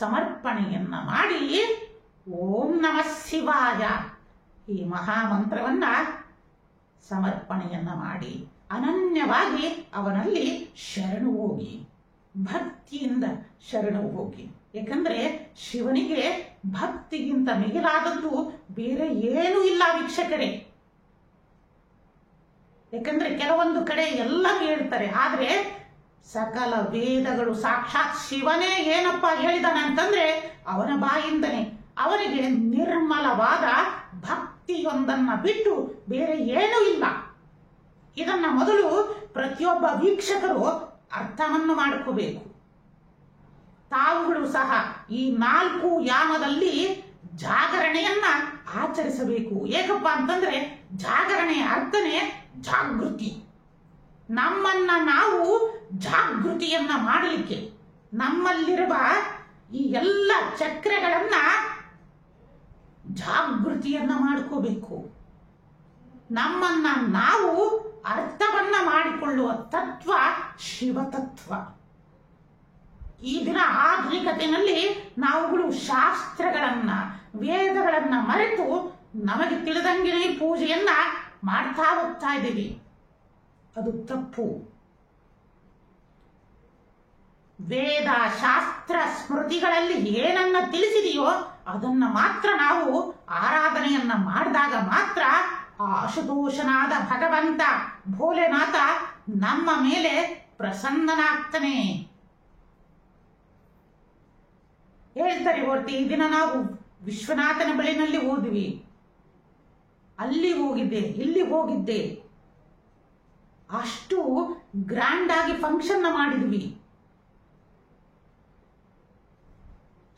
Speaker 1: ಸಮರ್ಪಣೆಯನ್ನ ಮಾಡಿ ಓಂ ನಮಃ ಶಿವಾಯ ಈ ಮಹಾಮಂತ್ರವನ್ನ ಸಮರ್ಪಣೆಯನ್ನ ಮಾಡಿ ಅನನ್ಯವಾಗಿ ಅವನಲ್ಲಿ ಶರಣು ಹೋಗಿ, ಭಕ್ತಿಯಿಂದ ಶರಣು ಹೋಗಿ. ಯಾಕಂದ್ರೆ ಶಿವನಿಗೆ ಭಕ್ತಿಗಿಂತ ಮಿಗಿಲಾದದ್ದು ಬೇರೆ ಏನೂ ಇಲ್ಲ ವೀಕ್ಷಕರೇ. ಯಾಕಂದ್ರೆ ಕೆಲವೊಂದು ಕಡೆ ಎಲ್ಲ ಹೇಳ್ತಾರೆ, ಆದ್ರೆ ಸಕಲ ವೇದಗಳು ಸಾಕ್ಷಾತ್ ಶಿವನೇ ಏನಪ್ಪ ಹೇಳಿದಾನೆ ಅಂತಂದ್ರೆ ಅವನ ಬಾಯಿಂದನೇ ಅವನಿಗೆ ನಿರ್ಮಲವಾದ ಭಕ್ತಿಯೊಂದನ್ನ ಬಿಟ್ಟು ಬೇರೆ ಏನೂ ಇಲ್ಲ. ಇದನ್ನ ಮೊದಲು ಪ್ರತಿಯೊಬ್ಬ ವೀಕ್ಷಕರು ಅರ್ಥವನ್ನು ಮಾಡಿಕೋಬೇಕು. ತಾವುಗಳು ಸಹ ಈ 4 ಯಾಮದಲ್ಲಿ ಜಾಗರಣೆಯನ್ನ ಆಚರಿಸಬೇಕು. ಏಕಪ್ಪ ಅಂತಂದ್ರೆ ಜಾಗರಣೆಯ ಅರ್ಥನೇ ಜಾಗೃತಿ. ನಮ್ಮನ್ನ ನಾವು ಜಾಗೃತಿಯನ್ನ ಮಾಡಲಿಕ್ಕೆ ನಮ್ಮಲ್ಲಿರುವ ಈ ಎಲ್ಲ ಚಕ್ರಗಳನ್ನ ಜಾಗೃತಿಯನ್ನ ಮಾಡ್ಕೋಬೇಕು. ನಮ್ಮನ್ನ ನಾವು ಅರ್ಥವನ್ನ ಮಾಡಿಕೊಳ್ಳುವ ತತ್ವ ಶಿವತತ್ವ. ಈ ದಿನ ಆಧುನಿಕತೆಯಲ್ಲಿ ನಾವುಗಳು ಶಾಸ್ತ್ರಗಳನ್ನ, ವೇದಗಳನ್ನ ಮರೆತು ನಮಗೆ ತಿಳಿದಂಗೆ ಪೂಜೆಯನ್ನ ಮಾಡ್ತಾ ಹೋಗ್ತಾ ಇದ್ದೀವಿ. ಅದು ತಪ್ಪು. ವೇದ, ಶಾಸ್ತ್ರ, ಸ್ಮೃತಿಗಳಲ್ಲಿ ಏನನ್ನ ತಿಳಿಸಿದೆಯೋ ಅದನ್ನ ಮಾತ್ರ ನಾವು ಆರಾಧನೆಯನ್ನ ಮಾಡಿದಾಗ ಮಾತ್ರ ಆ ಅಶುತೋಷನಾದ ಭಗವಂತ ಭೋಲೆನಾಥ ನಮ್ಮ ಮೇಲೆ ಪ್ರಸನ್ನನಾಗ್ತಾನೆ. ಹೇಳ್ತಾರೆ ಹೊರತು ಈ ದಿನ ನಾವು ವಿಶ್ವನಾಥನ ಬಳಿನಲ್ಲಿ ಹೋದ್ವಿ, ಅಲ್ಲಿ ಹೋಗಿದ್ದೆ, ಇಲ್ಲಿ ಹೋಗಿದ್ದೆ, ಅಷ್ಟು ಗ್ರ್ಯಾಂಡ್ ಆಗಿ ಫಂಕ್ಷನ್ ಮಾಡಿದ್ವಿ.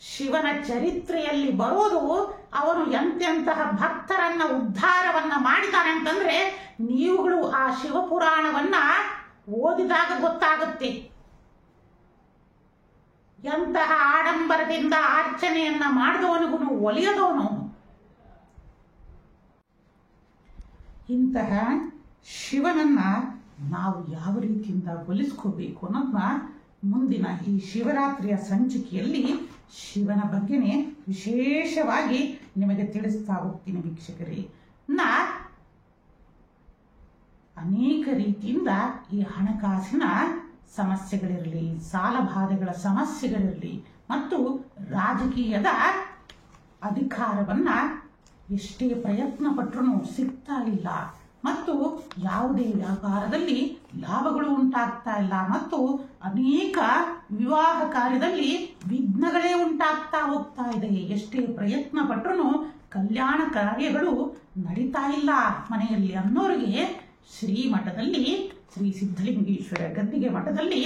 Speaker 1: ಶಿವನ ಚರಿತ್ರೆಯಲ್ಲಿ ಬರೋದು ಅವನು ಎಂತೆಂತಹ ಭಕ್ತರನ್ನ ಉದ್ಧಾರವನ್ನ ಮಾಡಿದ್ದಾನೆ ಅಂತಂದ್ರೆ ನೀವುಗಳು ಆ ಶಿವಪುರಾಣವನ್ನ ಓದಿದಾಗ ಗೊತ್ತಾಗುತ್ತೆ. ಎಂತಹ ಆಡಂಬರದಿಂದ ಅರ್ಚನೆಯನ್ನ ಮಾಡಿದವನಿಗೂ ಒಲಿಯದವನು. ಇಂತಹ ಶಿವನನ್ನ ನಾವು ಯಾವ ರೀತಿಯಿಂದ ಒಲಿಸ್ಕೋಬೇಕು ಅನ್ನೋದನ್ನ ಮುಂದಿನ ಈ ಶಿವರಾತ್ರಿಯ ಸಂಚಿಕೆಯಲ್ಲಿ ಶಿವನ ಬಗ್ಗೆನೇ ವಿಶೇಷವಾಗಿ ನಿಮಗೆ ತಿಳಿಸ್ತಾ ಹೋಗ್ತೀನಿ ವೀಕ್ಷಕರೇ. ಅನೇಕ ರೀತಿಯಿಂದ ಈ ಹಣಕಾಸಿನ ಸಮಸ್ಯೆಗಳಿರಲಿ, ಸಾಲಬಾಧೆಗಳ ಸಮಸ್ಯೆಗಳಿರಲಿ ಮತ್ತು ರಾಜಕೀಯದ ಅಧಿಕಾರವನ್ನ ಎಷ್ಟೇ ಪ್ರಯತ್ನ ಪಟ್ಟರೂ ಸಿಗ್ತಾ ಇಲ್ಲ ಮತ್ತು ಯಾವುದೇ ವ್ಯಾಪಾರದಲ್ಲಿ ಲಾಭಗಳು ಉಂಟಾಗ್ತಾ ಇಲ್ಲ ಮತ್ತು ಅನೇಕ ವಿವಾಹ ಕಾರ್ಯದಲ್ಲಿ ವಿಘ್ನಗಳೇ ಉಂಟಾಗ್ತಾ ಹೋಗ್ತಾ ಇದೆ. ಎಷ್ಟೇ ಪ್ರಯತ್ನ ಪಟ್ಟರೂ ಕಲ್ಯಾಣ ಕಾರ್ಯಗಳು ನಡೀತಾ ಇಲ್ಲ ಮನೆಯಲ್ಲಿ ಅನ್ನೋರಿಗೆ ಶ್ರೀಮಠದಲ್ಲಿ, ಶ್ರೀ ಸಿದ್ಧಲಿಂಗೇಶ್ವರ ಗದ್ದಿಗೆ ಮಠದಲ್ಲಿ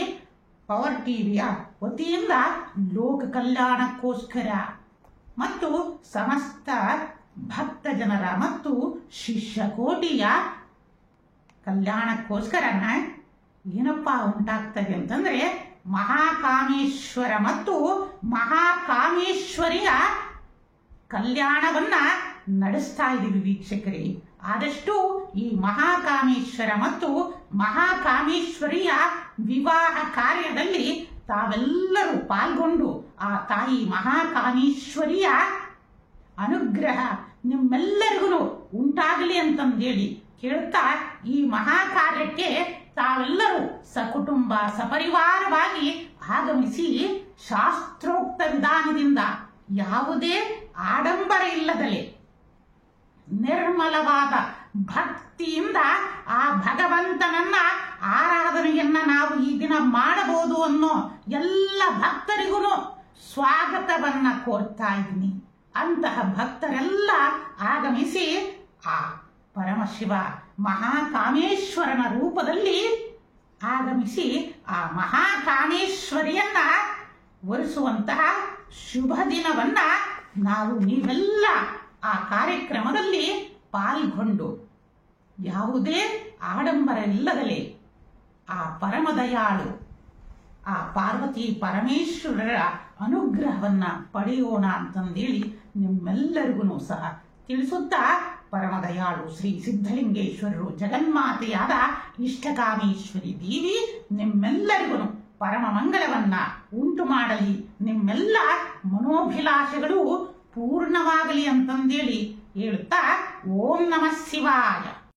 Speaker 1: ಪವರ್ ಟಿವಿಯ ವತಿಯಿಂದ ಲೋಕ ಕಲ್ಯಾಣಕ್ಕೋಸ್ಕರ ಮತ್ತು ಸಮಸ್ತ ಭಕ್ತ ಜನರ ಮತ್ತು ಶಿಷ್ಯ ಕೋಟಿಯ ಕಲ್ಯಾಣಕ್ಕೋಸ್ಕರ ಏನಪ್ಪ ಉಂಟಾಗ್ತದೆ ಅಂತಂದ್ರೆ ಮಹಾಕಾಮೇಶ್ವರ ಮತ್ತು ಮಹಾಕಾಮೇಶ್ವರಿಯ ಕಲ್ಯಾಣವನ್ನ ನಡೆಸ್ತಾ ಇದ್ದೀವಿ ವೀಕ್ಷಕರೇ. ಆದಷ್ಟು ಈ ಮಹಾಕಾಮೇಶ್ವರ ಮತ್ತು ಮಹಾಕಾಮೇಶ್ವರಿಯ ವಿವಾಹ ಕಾರ್ಯದಲ್ಲಿ ತಾವೆಲ್ಲರೂ ಪಾಲ್ಗೊಂಡು ಆ ತಾಯಿ ಮಹಾಕಾಮೇಶ್ವರಿಯ ಅನುಗ್ರಹ ನಿಮ್ಮೆಲ್ಲರಿಗೂ ಉಂಟಾಗಲಿ ಅಂತಂದೇಳಿ ಕೇಳ್ತಾ ಈ ಮಹಾ ಕಾರ್ಯಕ್ಕೆ ತಾವೆಲ್ಲರೂ ಸಕುಟುಂಬ ಸಪರಿವಾರವಾಗಿ ಆಗಮಿಸಿ ಶಾಸ್ತ್ರೋಕ್ತ ವಿಧಾನದಿಂದ ಯಾವುದೇ ಆಡಂಬರ ಇಲ್ಲದಲೆ ನಿರ್ಮಲವಾದ ಭಕ್ತಿಯಿಂದ ಆ ಭಗವಂತನನ್ನ ಆರಾಧನೆಯನ್ನ ನಾವು ಈ ದಿನ ಮಾಡಬಹುದು ಅನ್ನೋ ಎಲ್ಲ ಭಕ್ತರಿಗೂ ಸ್ವಾಗತವನ್ನ ಕೋರ್ತಾ ಇದ್ದೀನಿ. ಅಂತಹ ಭಕ್ತರೆಲ್ಲ ಆಗಮಿಸಿ ಆ ಪರಮಶಿವ ಮಹಾಕಾಮೇಶ್ವರನ ರೂಪದಲ್ಲಿ ಆಗಮಿಸಿ ಆ ಮಹಾಕಾಮೇಶ್ವರಿಯನ್ನ ವರಿಸುವಂತಹ ಶುಭ ದಿನವನ್ನ ನಾವು ನೀವೆಲ್ಲ ಆ ಕಾರ್ಯಕ್ರಮದಲ್ಲಿ ಪಾಲ್ಗೊಂಡು ಯಾವುದೇ ಆಡಂಬರ ಇಲ್ಲದಲೇ ಆ ಪರಮದಯಾಳು ಆ ಪಾರ್ವತಿ ಪರಮೇಶ್ವರರ ಅನುಗ್ರಹವನ್ನ ಪಡೆಯೋಣ ಅಂತಂದೇಳಿ ನಿಮ್ಮೆಲ್ಲರಿಗೂ ಸಹ ತಿಳಿಸುತ್ತಾ ಪರಮದಯಾಳು ಶ್ರೀ ಸಿದ್ಧಲಿಂಗೇಶ್ವರರು ಜಗನ್ಮಾತೆಯಾದ ಇಷ್ಟಕಾಮೇಶ್ವರಿ ದೇವಿ ನಿಮ್ಮೆಲ್ಲರಿಗೂ ಪರಮ ಮಂಗಳವನ್ನ ಉಂಟು ಮಾಡಲಿ, ನಿಮ್ಮೆಲ್ಲ ಮನೋಭಿಲಾಷೆಗಳು ಪೂರ್ಣವಾಗಲಿ ಅಂತಂದೇಳಿ ಹೇಳುತ್ತಾ ಓಂ ನಮಃ ಶಿವಾಯ.